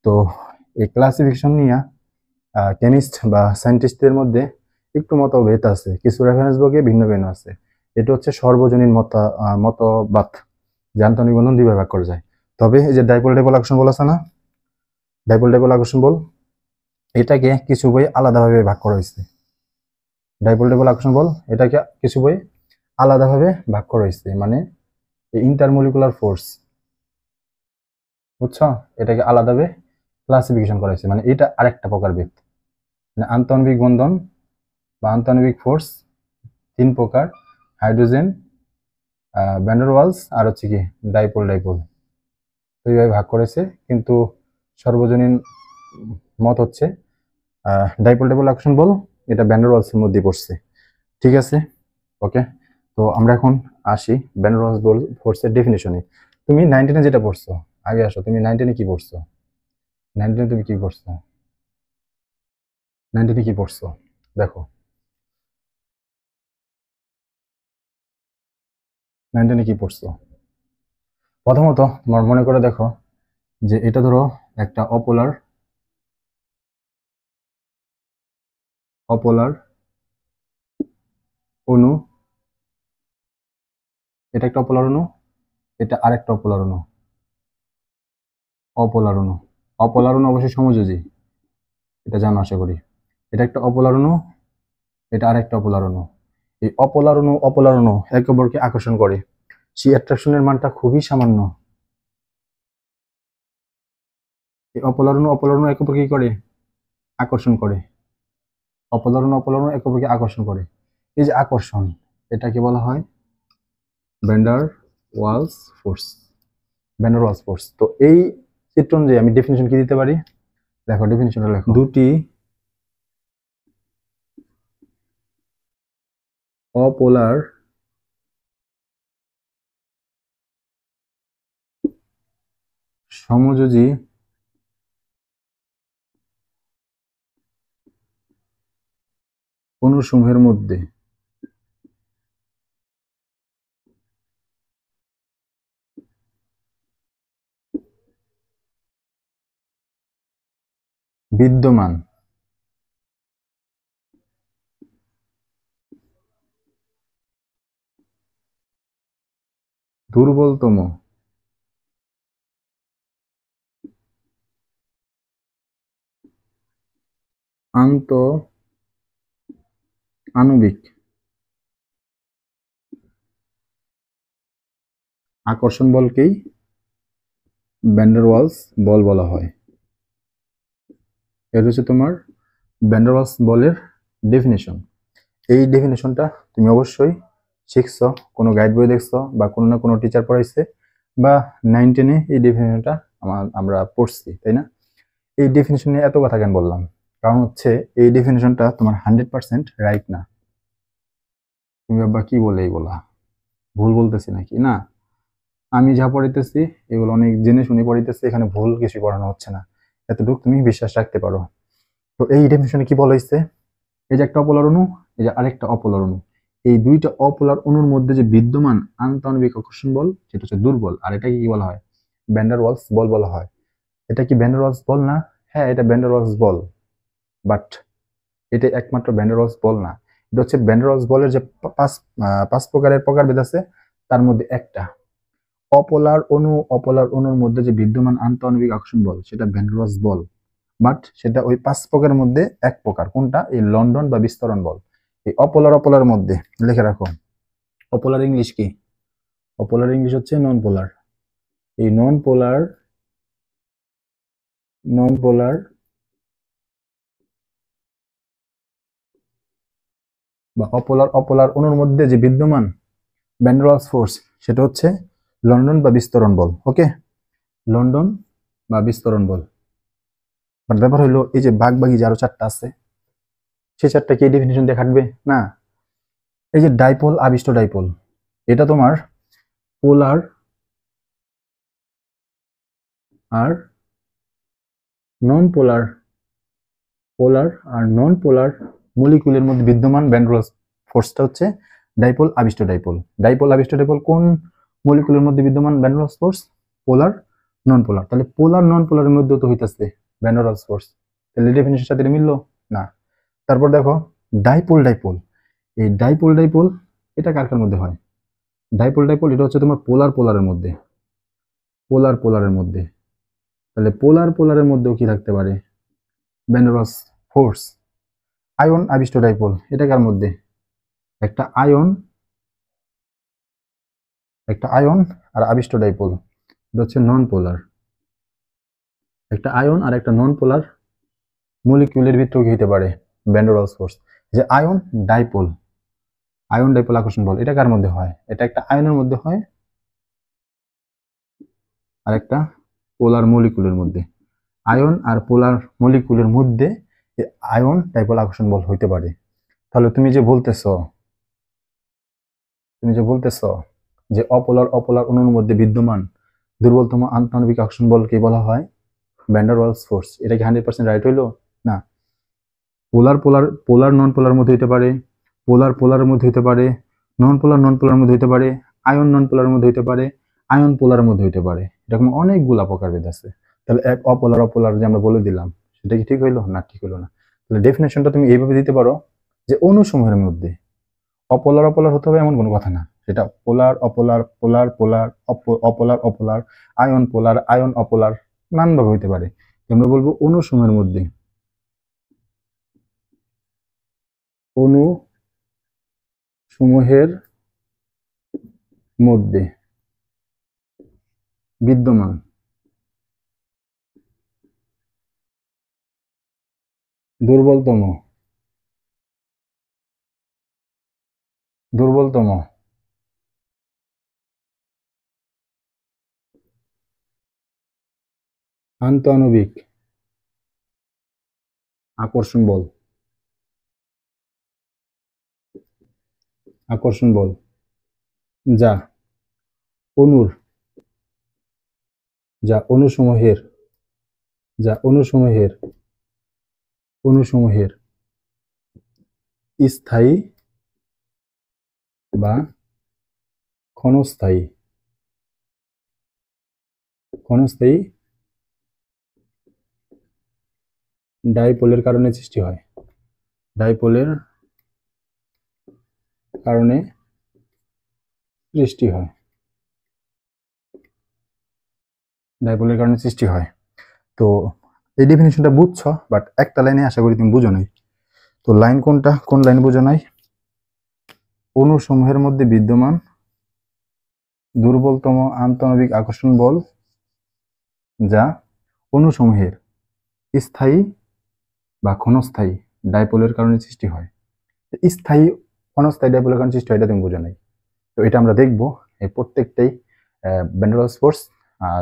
তো এই ক্লাসিফিকেশন নিয়ে কেমিস্ট বা সায়েন্টিস্টদের মধ্যে একটু মতভেদ আছে, কিছু রেফারেন্স বইয়ে ভিন্ন ভিন্ন আছে। এটা হচ্ছে সর্বজনীন মতবাদ যে আন্তঃনিক বন্ধন দুইভাবে ভাগ করা যায়। তবে এই যে ডাইপোল ডাইপোল আকর্ষণ বল আছে না, ডাইপোল ডাইপোল আকর্ষণ বল, এটাকে কিছু বই আলাদাভাবে ভাগ করা হয়েছে। ডাইপোল ডাইপোল আকর্ষণ বল এটাকে কিছু বই আলাদাভাবে ভাগ করা হয়েছে, মানে ইন্টারমলিকুলার ফোর্স, বুঝছো, এটাকে আলাদাভাবে ক্লাসিফিকেশন করা হয়েছে, মানে এটা আরেকটা প্রকারভেদ। মানে আন্তঃনবিক বন্ধন বা আন্তঃনবিক ফোর্স 3 প্রকার, হাইড্রোজেন, ভ্যান ডার ওয়ালস আর হচ্ছে কি ডাইপোল ডাইপোল, এইভাবে ভাগ করেছে। কিন্তু সর্বজনীন মত হচ্ছে ডাইপোল ডাইপোল আকর্ষণ বল এটা ভ্যান ডার ওয়ালসের মধ্যে পড়ছে। ঠিক আছে, ওকে। তো আমরা এখন আসি ভ্যান ডার ওয়ালস ফোর্সের ডেফিনিশনে। তুমি 19 যেটা পড়ছো, আগে আসো, তুমি 19 কি পড়ছো? 19 তুমি কি পড়ছো? 19 কি পড়ছো দেখো, 19 কি পড়ছো? প্রথমত তোমার মনে করে দেখো যে এটা ধরো একটা অপোলার অণু, এটা একটা অপোলার অণু, এটা আরেকটা অপোলার অণু। অপোলার অণু, অপোলার অণু অবশ্যই সমযোজী, এটা জানো আশা করি। এটা একটা অপোলার অণু, এটা আরেকটা অপোলার অণু। এই অপোলার অণু একে অপরকে আকর্ষণ করে, সেই অ্যাট্রাকশনের মানটা খুবই সামান্য। এই অপোলার অণু একে অপরকে কি করে? আকর্ষণ করে। অপোলার অণু একে অপরকে আকর্ষণ করে। এই যে আকর্ষণ, এটাকে বলা হয় van der Waals force, van der Waals force. তো এই চিত্র অনুযায়ী আমি ডেফিনিশন কি দিতে পারি? দেখো ডেফিনিশনটা লেখো, দুটি অপোলার সমযোজী অণুসমূহের মধ্যে বিদ্যমান দুর্বলতম আণবিক আকর্ষণ বলকেই ভ্যান ডার ওয়ালস বল বলা হয়। এটা হচ্ছে তোমার ভ্যান ডার ওয়ালস বলের ডেফিনেশন। এই ডেফিনেশনটা তুমি অবশ্যই শিখছো, কোনো গাইড বই দেখছো বা কোনো না কোনো টিচার পড়াইছে, বা 9-10 এই ডেফিনেশনটা আমরা পড়ছি, তাই না? এই ডেফিনেশন নিয়ে এত কথা কেন বললাম? কারণ হচ্ছে এই ডেফিনেশনটা তোমার 100% রাইট না। তুমি বাবা কি বলে এইগুলা, ভুল বলতেছি নাকি? না, আমি যা পড়াইতেছি এগুলো অনেক জেনে শুনে পড়াইতেছি, এখানে ভুল কিছু পড়ানো হচ্ছে না, এতটুকু তুমি বিশ্বাস রাখতে পারো। তো এই ডেফিনেশনে কি বলা হয়েছে? এই যে একটা অপোলার অণু, এই যে আরেকটা অপোলার অণু, এই দুইটা অপোলার অণুর মধ্যে যে বিদ্যমান আন্তঃআণবিক আকর্ষণ বল সেটা হচ্ছে দুর্বল, আর এটাকে কি বলা হয়? ভ্যান ডার ওয়ালস বল বলা হয়। এটা কি ভ্যান ডার ওয়ালস বল না? হ্যাঁ, এটা ভ্যান ডার ওয়ালস বল, বাট এটা একমাত্র ভ্যান ডার ওয়ালস বল না। এটা হচ্ছে ভ্যান ডার ওয়ালস বলের যে পাঁচ প্রকারের প্রকারভেদ আছে, তার মধ্যে একটা। অপোলার অণুর মধ্যে যে বিদ্যমান আন্তঃআণবিক আকর্ষণ বল সেটা ভ্যান ডার ওয়ালস বল, বাট সেটা ওই 5 প্রকারের মধ্যে এক প্রকার। কোনটা? এই লন্ডন বা বিস্তরণ বল। এই অপোলার মধ্যে লিখে রাখো, অপোলার ইংলিশ কি? অপোলার ইংলিশ হচ্ছে নন পোলার। এই নন পোলার বা অপোলার অপোলার অণুর মধ্যে যে বিদ্যমান ভ্যান ডার ওয়ালস ফোর্স সেটা হচ্ছে লন্ডন বা বিস্তরণ বল। ওকে, লন্ডন বা বিস্তরণ বল। বাট ব্যাপার হইলো এই যে বাগবাগি যে আরো 4টা আছে, সেই 4টা কি ডেফিনিশন দিয়ে খাটবে না। এই যে ডাইপোল আবিষ্ট ডাইপোল, এটা তোমার পোলার আর নন পোলার, পোলার আর নন পোলার মলিকুলের মধ্যে বিদ্যমান ভ্যান ডার ওয়ালস ফোর্সটা হচ্ছে ডাইপোল আবিষ্ট ডাইপোল। ডাইপোল আবিষ্ট ডাইপোল কোন মলিকুলের মধ্যে বিদ্যমান ভ্যান ডার ওয়ালস ফোর্স? পোলার নন পোলার। তাহলে পোলার নন পোলারের মধ্যে তো হইতাছে ভ্যান ডার ওয়ালস ফোর্স, তাহলে ডেফিনিশনের সাথে মিললো না। তারপর দেখো ডাইপোল ডাইপোল, এই ডাইপোল ডাইপোল এটা কার কার মধ্যে হয়? ডাইপোল ডাইপোল এটা হচ্ছে তোমার পোলার পোলারের মধ্যে, পোলার পোলারের মধ্যে। তাহলে পোলার পোলারের মধ্যেও কি থাকতে পারে? Van der Waals force. আয়ন আবিষ্ট ডাইপোল এটা কার মধ্যে? একটা আয়ন, একটা আয়ন আর আবিষ্ট ডাইপোল, এটা হচ্ছে নন পোলার। একটা আয়ন আর একটা নন পোলার মলিকিউলের ভিতরে কি হতে পারে? Van der Waals force. যে আয়ন ডাইপোল, আয়ন ডাইপোল আকর্ষণ বল এটা কার মধ্যে হয়? এটা একটা আয়নের মধ্যে হয় আর একটা পোলার মলিকুলের মধ্যে। আয়ন আর পোলার মলিকুলের মধ্যে আয়ন ডাইপোল আকর্ষণ বল হইতে পারে। তাহলে তুমি যে বলতেছো, যে অপোলার অপোলার অণুর মধ্যে বিদ্যমান দুর্বলতম আন্তঃআণবিক আকর্ষণ বলকে বলা হয় ভ্যান ডার ওয়ালস ফোর্স, এটা কি 100% রাইট হইলো? না। পোলার পোলার পোলার নন পোলার মধ্যে হইতে পারে, পোলার পোলারের মধ্যে হইতে পারে, নন পোলার নন পোলার মধ্যে হইতে পারে, আয়ন নন পোলারের মধ্যে হইতে পারে, আয়ন পোলারের মধ্যে হইতে পারে। এরকম অনেকগুলা প্রকারভেদ আছে। তাহলে এক অপোলার অপোলার যে আমরা বলে দিলাম সেটা কি ঠিক হইলো? না, ঠিক হইলো না। তাহলে ডেফিনেশনটা তুমি এইভাবে দিতে পারো যে অণুসমূহের মধ্যে অপোলার অপোলার হতে হবে এমন কোনো কথা না, সেটা পোলার অপোলার, পোলার পোলার, অপোলার অপোলার, আয়ন পোলার, আয়ন অপোলার, নানানভাবে হইতে পারে। আমরা বলবো অণুসমূহের মধ্যে, অণুসমূহের মধ্যে বিদ্যমান দুর্বলতম দুর্বলতম আন্তঃআণবিক আকর্ষণ বল, আকর্ষণ বল যা অণুর, যা অণুসমূহের, যা অণুসমূহের অণুসমূহের স্থায়ী বা ক্ষণস্থায়ী, ক্ষণস্থায়ী ডাইপোলের কারণে সৃষ্টি হয়, ডাইপোলের কারণে সৃষ্টি হয়, ডাইপোলের কারণে সৃষ্টি হয়। তো এই ডেফিনেশনটা বুঝছো, বাট একটা লাইনে আশা করি তুমি বুঝো নাই। তো লাইন কোনটা, কোন লাইন বুঝো নাই? অণুসমূহের মধ্যে বিদ্যমান দুর্বলতম আন্তঃআণবিক আকর্ষণ বল যা অণুসমূহের স্থায়ী বা ক্ষণস্থায়ী ডাইপোলের কারণে সৃষ্টি হয়। স্থায়ী ক্ষণস্থায়ী ডাইপোলের কারণে সৃষ্টি হয় এটা তুমি বুঝো নাই। তো এটা আমরা দেখবো এই প্রত্যেকটাই ভ্যান ডার ওয়ালস ফোর্স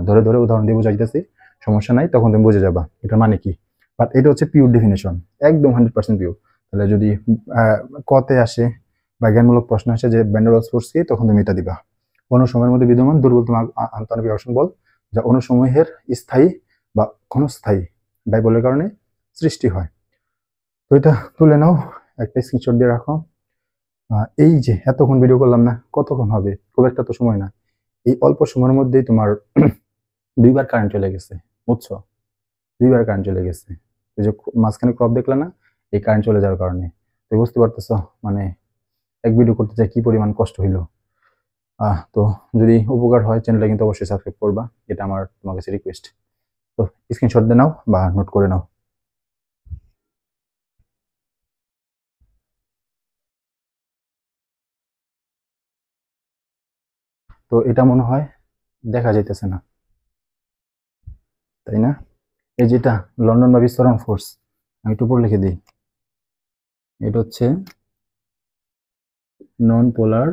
ধরে ধরে উদাহরণ দিয়ে বুঝাইতেছি, সমস্যা নাই, তখন তুমি বুঝে যাবা এটার মানে কি। বাট এটা হচ্ছে পিওর ডেফিনেশন, একদম 100% পিওর। তাহলে যদি কতে আসে বা জ্ঞানমূলক প্রশ্ন আসে যে ভ্যান ডার ওয়ালস ফোর্স কি, তখন তুমি এটা দিবা। অণুসমূহের মধ্যে বিদ্যমান দুর্বলতম আন্তঃআণবিক আকর্ষণ বল যা অণুসমূহের স্থায়ী বা ক্ষণস্থায়ী ডাইপোলের কারণে সৃষ্টি হয়। তো এটা তুলে নাও, একটা স্ক্রিনশট দিয়ে রাখো। এই যে এতক্ষণ ভিডিও করলাম না, কতক্ষণ হবে? খুব একটা তো সময় না। এই অল্প সময়ের মধ্যেই তোমার 2বার কারেন্ট চলে গেছে, বুঝছো? 2বার কারেন্ট চলে গেছে। এই যে মাঝখানে ক্রপ দেখলা না, এই কারেন্ট চলে যাওয়ার কারণে। তো বুঝতে পারতেছো মানে এক ভিডিও করতে চাই কি পরিমাণ কষ্ট হইলো। তো যদি উপকার হয় চ্যানেলটা কিন্তু অবশ্যই সাবস্ক্রাইব করবা, এটা আমার তোমার কাছে রিকোয়েস্ট। তো স্ক্রিনশট দিয়ে নাও বা নোট করে নাও। তো এটা মনে হয় দেখা যাইতেছে না, তাই না? এই যেটা লন্ডন বা বিস্তরণ ফোর্স, আমি একটু উপর লিখে দিই। এটা হচ্ছে নন পোলার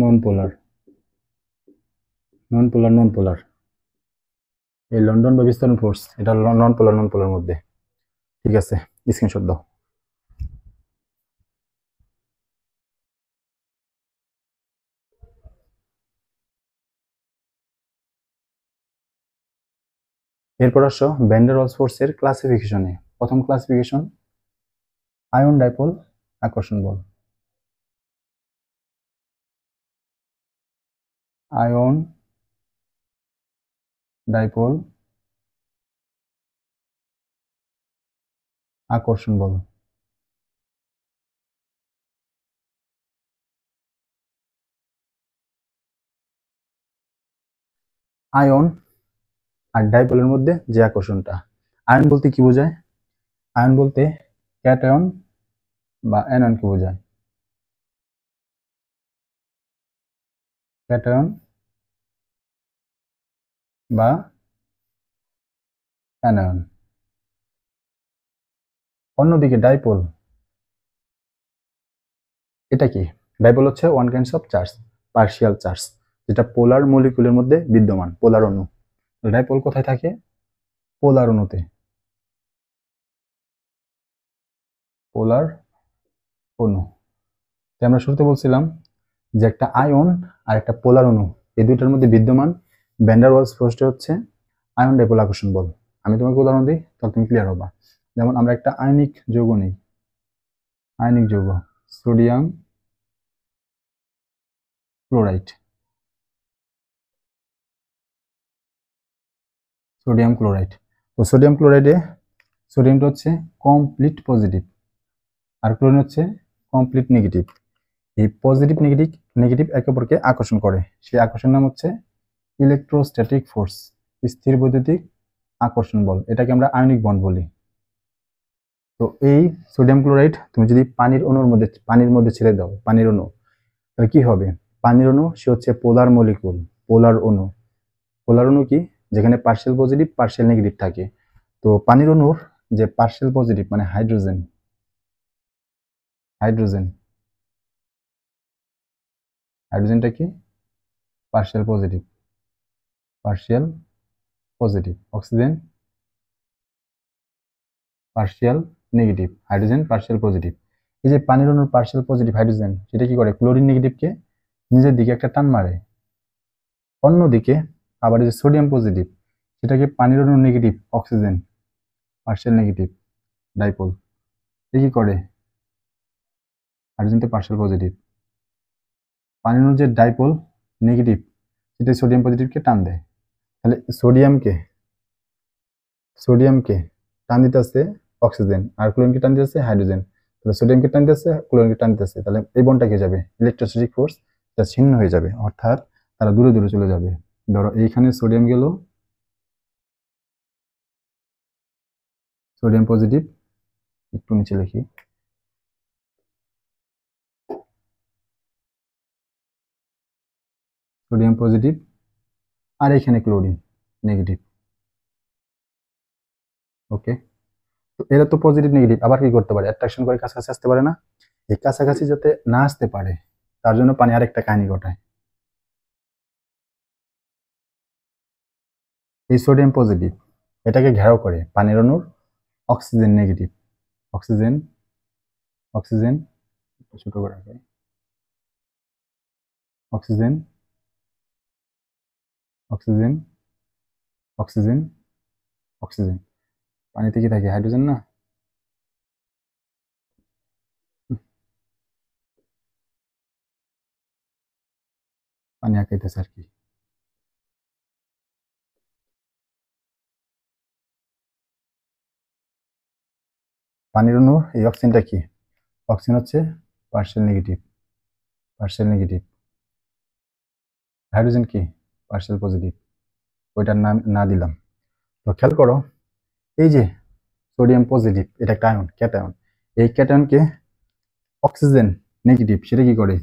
নন পোলার নন পোলার নন পোলার এই লন্ডন বা বিস্তারণ ফোর্স এটা নন পোলার মধ্যে। ঠিক আছে, স্ক্রিনশট দাও। এরপর আসো ভ্যান ডার ওয়ালস ফোর্সের ক্লাসিফিকেশনে। প্রথম ক্লাসিফিকেশন আয়ন ডাইপোল আকর্ষণ বল। আয়ন ডাইপোল আকর্ষণ বল। আয়ন আর ডাইপোলের মধ্যে যে আকর্ষণটা, আয়ন বলতে কি বোঝায়? আয়ন বলতে ক্যাটায়ন বা অ্যানায়নকে বোঝায়। ক্যাটায়ন বা অ্যানায়ন। অন্যদিকে ডাইপোল, এটা কি? ডাইপোল হচ্ছে one kinds of charge, partial charge, যেটা পোলার মলিকুলের মধ্যে বিদ্যমান, পোলার অণু। ডাইপোল কোথায় থাকে? পোলার অণুতে। পোলার অণু। আমরা শুরুতে বলছিলাম যে একটা আয়ন আর একটা পোলার অণু, এই দুইটার মধ্যে বিদ্যমান ভ্যান ডার ওয়ালস ফোর্সটা হচ্ছে আয়ন ডাইপোল আকর্ষণ বল। আমি তোমাকে উদাহরণ দিই, তাহলে তুমি ক্লিয়ার হবা। যেমন আমরা একটা আয়নিক যৌগ নিই, আয়নিক যৌগ সোডিয়াম ক্লোরাইড। সোডিয়াম ক্লোরাইড, তো সোডিয়াম ক্লোরাইডে সোডিয়ামটা হচ্ছে কমপ্লিট পজিটিভ আর ক্লোরিন হচ্ছে কমপ্লিট নেগেটিভ। এই পজিটিভ নেগেটিভ নেগেটিভ একে অপরকে আকর্ষণ করে, সেই আকর্ষণের নাম হচ্ছে ইলেকট্রোস্ট্যাটিক ফোর্স, স্থির বৈদ্যুতিক আকর্ষণ বল। এটাকে আমরা আয়নিক বন্ড বলি। তো এই সোডিয়াম ক্লোরাইড তুমি যদি পানির মধ্যে ছেড়ে দাও, পানির অণু, তাহলে কি হবে? পানির অণু সে হচ্ছে পোলার মলিকুল, পোলার অণু। পোলার অণু কি? যেখানে পার্শিয়াল পজিটিভ পার্শিয়াল নেগেটিভ থাকে। তো পানির অণুর যে পার্শিয়াল পজিটিভ মানে হাইড্রোজেন, হাইড্রোজেন হাইড্রোজেনটা কি? Partial positive, partial positive. Oxygen partial negative, hydrogen partial positive. এই যে পানির অণুর পার্শিয়াল পজিটিভ হাইড্রোজেন, সেটা কি করে? ক্লোরিন নেগেটিভকে নিজের দিকে একটা টান মারে। অন্যদিকে আবার যে সোডিয়াম পজিটিভ, সেটাকে পানির অণুর negative oxygen partial negative dipole, এ কি করে? হাইড্রোজেনটা পার্শিয়াল পজিটিভ, পানির অণুর যে ডাইপোল নেগেটিভ, সেটা সোডিয়াম পজিটিভকে টান দেয়। তাহলে সোডিয়ামকে টান দিতেছে অক্সিজেন আর ক্লোরিনকে টান দিতেছে হাইড্রোজেন। তাহলে সোডিয়ামকে টান দিতেছে, ক্লোরিনকে টান দিতেছে, তাহলে এই বন্ডটা কি যাবে? ইলেকট্রোস্ট্যাটিক ফোর্স এটা ছিন্ন হয়ে যাবে, অর্থাৎ তারা দূরে দূরে চলে যাবে। ধরো এইখানে সোডিয়াম গেল, সোডিয়াম পজিটিভ, একটু নিচে লিখি, সোডিয়াম পজিটিভ, আর এখানে ক্লোরিন নেগেটিভ। ওকে, তো এরা তো পজিটিভ নেগেটিভ, আবার কি করতে পারে? অ্যাট্রাকশন করে কাছাকাছি আসতে পারে না? এই কাছাকাছি যাতে না আসতে পারে, তার জন্য পানি আরেকটা কাহিনী ঘটায়। এই সোডিয়াম পজিটিভ এটাকে ঘেরাও করে পানির অণুর অক্সিজেন নেগেটিভ, অক্সিজেন অক্সিজেন ছোট করে রাখে, অক্সিজেন অক্সিজেন অক্সিজেন অক্সিজেন। পানিতে কি থাকে? হাইড্রোজেন না? পানি আঁকাইতেছে আর কি। পানির অণু এই অক্সিজেনটা কি? অক্সিজেন হচ্ছে partial negative, partial negative. Hydrogen কি? Partial positive. ওইটার নাম না দিলাম। তো খেয়াল করো, এই যে সোডিয়াম পজিটিভ, এটা একটা আয়ন, ক্যাটায়ন। এই ক্যাটায়নকে অক্সিজেন নেগেটিভ সেটা কি করে?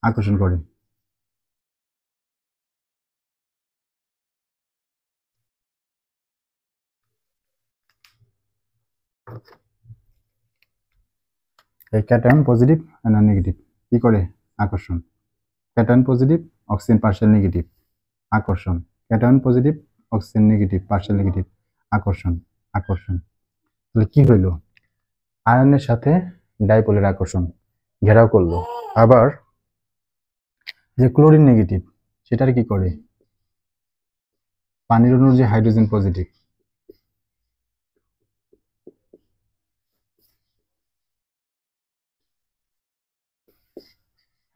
আকর্ষণ করে। এই ক্যাটায়ন পজিটিভ অ্যানায়ন নেগেটিভ কি করে আকর্ষণ, cation positive oxygen partial negative আকর্ষণ, cation positive oxygen negative partial negative আকর্ষণ আকর্ষণ। তাহলে কি হইল, আয়নের সাথে ডাইপোলের আকর্ষণ ঘেরাও করলো। আবার যে ক্লোরিন নেগেটিভ সেটার কি করে, পানির অণুর যে হাইড্রোজেন পজিটিভ,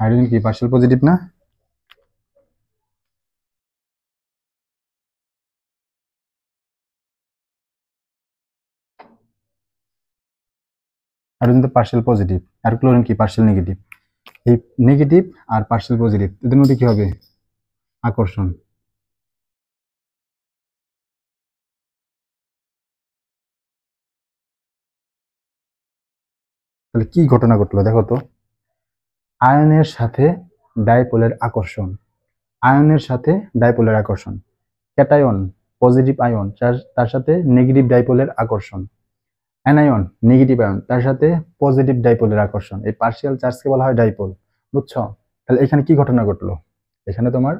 হাইড্রোজেন কি পার্শিয়াল পজিটিভ না, হাইড্রোজেন তো পার্শিয়াল পজিটিভ আর ক্লোরিন কি পার্শিয়াল নেগেটিভ। এই নেগেটিভ আর পার্শিয়াল পজিটিভ এদের মধ্যে কি হবে আকর্ষণ। তাহলে কি ঘটনা ঘটলো দেখো তো, আয়নের সাথে ডাইপোলের আকর্ষণ, আয়নের সাথে ডাইপোলের আকর্ষণ, ক্যাটায়ন পজিটিভ আয়ন তার সাথে নেগেটিভ ডাইপোলের আকর্ষণ, অ্যানায়ন নেগেটিভ আয়ন তার সাথে পজিটিভ ডাইপোলের আকর্ষণ। এই পার্শিয়াল চার্জকে বলা হয় ডাইপোল, বুঝছো? তাহলে এখানে কি ঘটনা ঘটলো, এখানে তোমার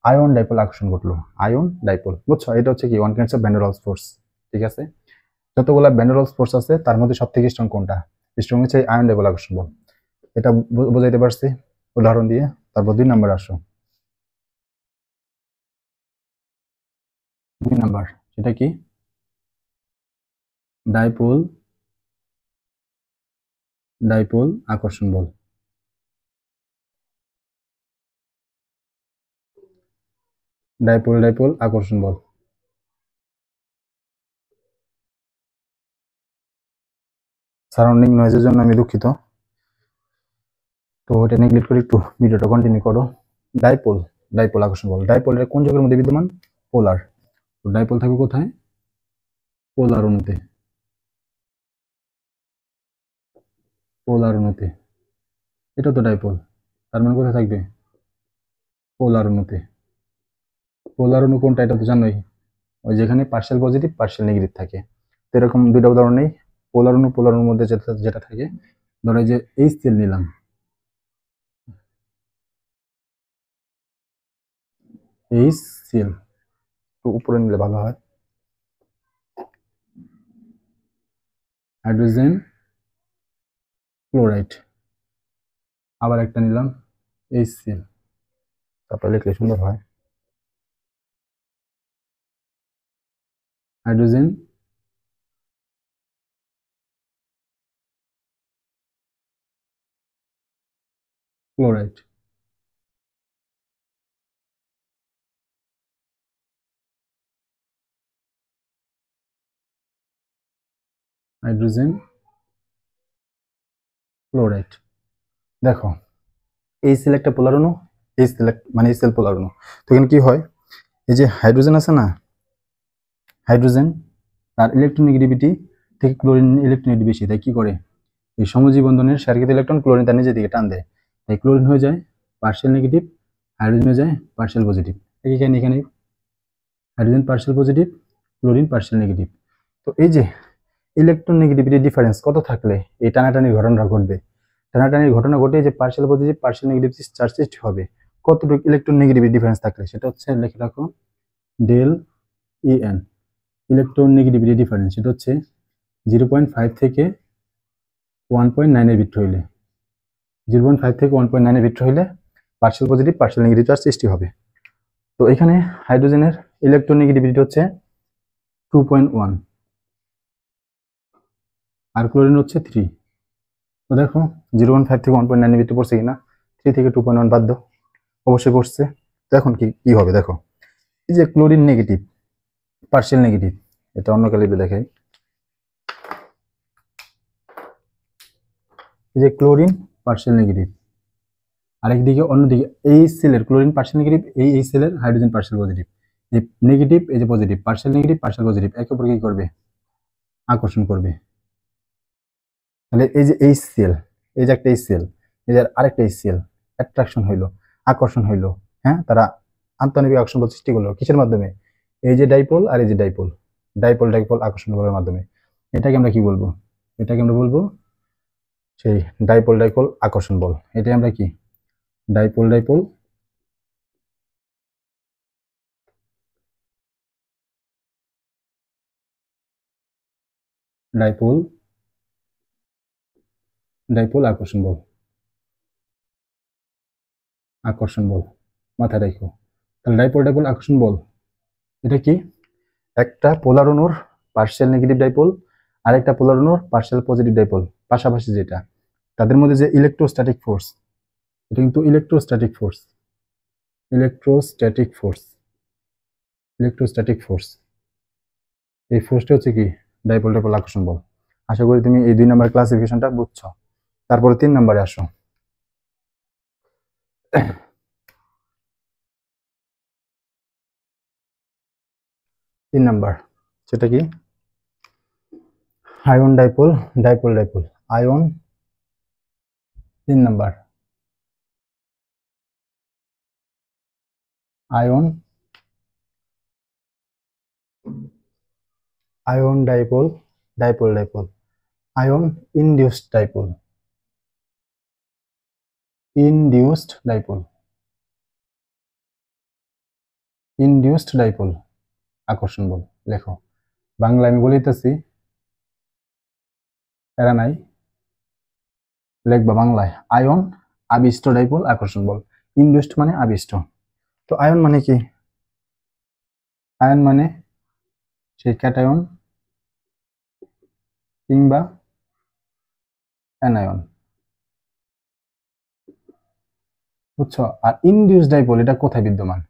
আয়ন ডাইপোল আকর্ষণ ঘটলো, আয়ন ডাইপোল, বুঝছো? এটা হচ্ছে কি one kinds of van der Waals force. ঠিক আছে, যতগুলা ভ্যান ডার ওয়ালস ফোর্স আছে তার মধ্যে সব থেকে স্ট্রং কোনটা, স্ট্রং হচ্ছে আয়ন ডাইপোল আকর্ষণ বল। এটা বোঝাইতে পারছি উদাহরণ দিয়ে। তারপর 2 নাম্বার আসো, 2 নাম্বার সেটা কি, ডাইপোল ডাইপোল আকর্ষণ বল। ডাইপোল ডাইপোল আকর্ষণ বল। সারাউন্ডিং নয়েজের জন্য আমি দুঃখিত, তো এটা নেগলেক্ট করে একটু ভিডিওটা কন্টিনিউ করো। ডাইপোল ডাইপোল আকর্ষণ বল, ডাইপোলের কোন যৌগের মধ্যে বিদ্যমান, পোলার। তো ডাইপোল থাকবে কোথায়, পোলার অণুতে, পোলার অণুতে। এটা তো ডাইপোল, তার মানে কোথায় থাকবে, পোলার অণুতে। পোলার অণু কোনটা এটা তো জানোই, ওই যেখানে পার্শিয়াল পজিটিভ পার্শিয়াল নেগেটিভ থাকে। তো এরকম দুইটা উদাহরণ নেই, পোলার অণু পোলার অণুর মধ্যে যেটা যেটা থাকে, ধরো এই যে HCl নিলাম, HCl তো উপরে নিলে ভালো হয়, হাইড্রোজেন ক্লোরাইড, আবার একটা নিলাম HCl, তারপরে লিখলে সুন্দর হয়, হাইড্রোজেন ক্লোরাইড। Hydrogen chloride. দেখো HCl একটা পোলার অণু, HCl মানে HCl পোলার অণু। তো এখানে কি হয়, এই যে হাইড্রোজেন আছে না, হাইড্রোজেন তার ইলেকট্রোনেগেটিভিটি থেকে ক্লোরিন ইলেকট্রোনেগেটিভ বেশি, তাই কি করে এই সমযোজী বন্ধনের শেয়ারকৃত ইলেকট্রন ক্লোরিন তার নিজের দিকে টান দেয়, তাই ক্লোরিন হয়ে যায় পার্শিয়াল নেগেটিভ, হাইড্রোজেন হয়ে যায় পার্শিয়াল পজিটিভ। এখানে এখানে hydrogen partial positive, chlorine partial negative. তো এই যে ইলেকট্রন নেগেটিভিটি ডিফারেন্স কত থাকলে এই টানাটানির ঘটনাটা ঘটবে, টানাটানির ঘটনা ঘটে যে partial positive partial negative charge সৃষ্টি হবে, কতটুকু ইলেকট্রন নেগেটিভিটি ডিফারেন্স থাকলে, সেটা হচ্ছে লিখে রাখো del EN, electronegativity difference সেটা হচ্ছে 0.5 থেকে 1.9 এর ভিতর হইলে, 0.5 থেকে 1.9 এর ভিতর হইলে partial positive partial negative charge সৃষ্টি হবে। তো এখানে হাইড্রোজেনের ইলেকট্রন নেগেটিভিটি হচ্ছে 2.1 আর ক্লোরিন হচ্ছে 3। তো দেখো 0.5 থেকে 1.9 এর ভিতরে পড়ছে কিনা, 3 থেকে 2.1 বাদ দাও, অবশ্যই পড়ছে। তো এখন কি হবে দেখো, এই যে ক্লোরিন নেগেটিভ পার্শিয়াল নেগেটিভ, এটা অন্য কালিতে দেখাই, এই যে ক্লোরিন পার্শিয়াল নেগেটিভ, আরেকদিকে অন্যদিকে এই সেলের ক্লোরিন পার্শিয়াল নেগেটিভ, এই সেলের হাইড্রোজেন পার্শিয়াল পজিটিভ, এই নেগেটিভ এই যে positive, partial negative partial positive একে অপরকে কি করবে আকর্ষণ করবে। তাহলে এই যে HCl, এই যে একটা HCl, এই যে আরেকটা HCl, অ্যাট্রাকশন হইলো, আকর্ষণ হইলো, হ্যাঁ তারা আন্তঃনালিক আকর্ষণ বল সৃষ্টি করলো কিসের মাধ্যমে, এই যে ডাইপোল আর এই যে ডাইপোল, ডাইপোল ডাইপোল আকর্ষণ বলের মাধ্যমে। এটাকে আমরা কি বলবো, এটাকে আমরা বলবো সেই ডাইপোল ডাইপোল আকর্ষণ বল। এটাই আমরা কি ডাইপোল ডাইপোল ডাইপোল ডাইপোল আকর্ষণ বল। আকর্ষণ বল মাথায় রাখো। তাহলে ডাইপোল ডাইপোল আকর্ষণ বল এটা কি? একটা পোলার অণুর পার্শিয়াল নেগেটিভ ডাইপোল আর একটা পোলার অণুর পার্শিয়াল পজিটিভ ডাইপোল পাশাপাশি যেটা, তাদের মধ্যে যে ইলেকট্রোস্ট্যাটিক ফোর্স, এটা কিন্তু electrostatic force, electrostatic force, electrostatic force, এই ফোর্সটা হচ্ছে কি ডাইপোল ডাইপোল আকর্ষণ বল। আশা করি তুমি এই 2 নম্বর ক্লাসিফিকেশনটা বুঝছো। তারপরে 3 নম্বরে আসো। 3 নাম্বার সেটা কি? Ion dipole dipole dipole ion. 3 number ion ion dipole dipole dipole ion induced dipole, induced dipole, induced dipole আকর্ষণ বল। লেখো বাংলা আমি বলিতেছি, এরা নাই, লিখবা বাংলায় আয়ন আবিষ্ট ডাইপোল আকর্ষণ বল। ইনডিউসড মানে আবিষ্ট। তো আয়ন মানে কি? আয়ন মানে সেই ক্যাটায়ন কিংবা অ্যানায়ন, বুঝছো? আর ইনডিউসড ডাইপোল এটা কোথায় বিদ্যমান?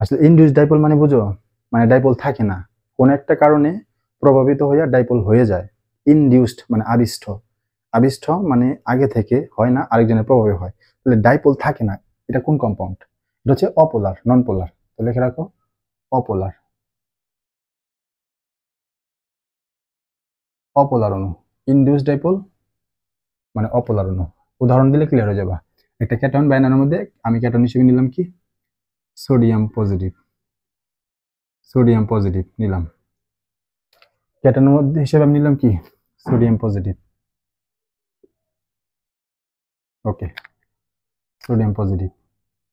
আসলে ইনডিউসড ডাইপোল মানে বুঝো, মানে ডাইপোল থাকে না, কোন একটা কারণে প্রভাবিত হয়ে ডাইপোল হয়ে যায়। ইনডিউসড মানে আবিষ্ট, আবিষ্ট মানে আগে থেকে হয় না, আরেকজনের প্রভাবে হয়। তাহলে ডাইপোল থাকে না, এটা কোন কম্পাউন্ড? এটা হচ্ছে অপোলার, নন পোলার। তো লিখে রাখো অপোলার, অপোলার অণু। ইনডিউসড ডাইপোল মানে অপোলার অণু। উদাহরণ দিলে ক্লিয়ার হয়ে যাবে। একটা ক্যাটায়ন বা অ্যানায়নের মধ্যে আমি ক্যাটায়ন হিসেবে নিলাম কি সোডিয়াম পজিটিভ, সোডিয়াম পজিটিভ নিলাম। ক্যাটায়নের মধ্যে হিসেবে আমি নিলাম কি সোডিয়াম পজিটিভ, ওকে সোডিয়াম পজিটিভ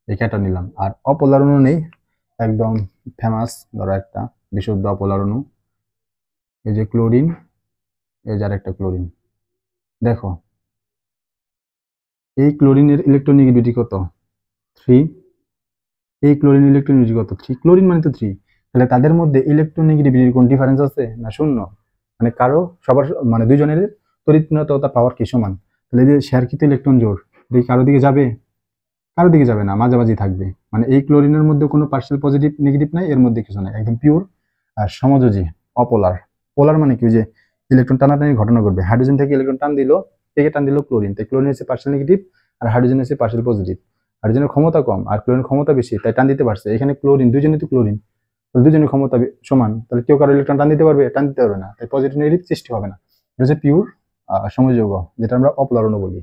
এই ক্যাটায়ন নিলাম। আর অপোলার অণু নেই, একদম ফেমাস ধরো একটা বিশুদ্ধ অপোলার অণু, এই যে ক্লোরিন, এই যে আরেকটা ক্লোরিন। দেখো এই ক্লোরিনের ইলেকট্রোনেগেটিভিটি কত? 3। এই ক্লোরিন ইলেকট্রোনেগেটিভিটি কত? 3। ক্লোরিন মানে তো 3। তাহলে তাদের মধ্যে ইলেকট্রোনেগেটিভিটির কোন ডিফারেন্স আছে? না, শূন্য। মানে কারো সবার মানে দুইজনের তড়িৎ পাওয়ার কি সমান। তাহলে এই যে শেয়ারকৃত ইলেকট্রন জোড় কারো দিকে যাবে? কারো দিকে যাবে না, মাঝামাঝি থাকবে। মানে এই ক্লোরিনের মধ্যে কোনো পার্শিয়াল পজিটিভ নেগেটিভ নাই, এর মধ্যে কিছু নাই, একদম পিওর আর সমযোজী অপোলার। পোলার মানে কি যে ইলেকট্রন টানাটানি ঘটনা ঘটবে, হাইড্রোজেন থেকে ইলেকট্রন টান দিল, থেকে টান দিল ক্লোরিন, তাই ক্লোরিন হচ্ছে পার্শিয়াল নেগেটিভ আর হাইড্রোজেন হচ্ছে পার্শিয়াল পজিটিভ। হাইড্রোজেনের ক্ষমতা কম আর ক্লোরিনের ক্ষমতা বেশি, তাই টান দিতে পারছে। এখানে ক্লোরিন দুজনে তো ক্লোরিন, তাহলে দুজনের ক্ষমতা সমান, তাহলে কেউ কারো ইলেকট্রন টান দিতে পারবে? টান দিতে পারবে না, তাই পজিটিভ নেগেটিভ সৃষ্টি হবে না। এটা হচ্ছে পিওর সমযোগ, যেটা আমরা অপোলার অণু বলি।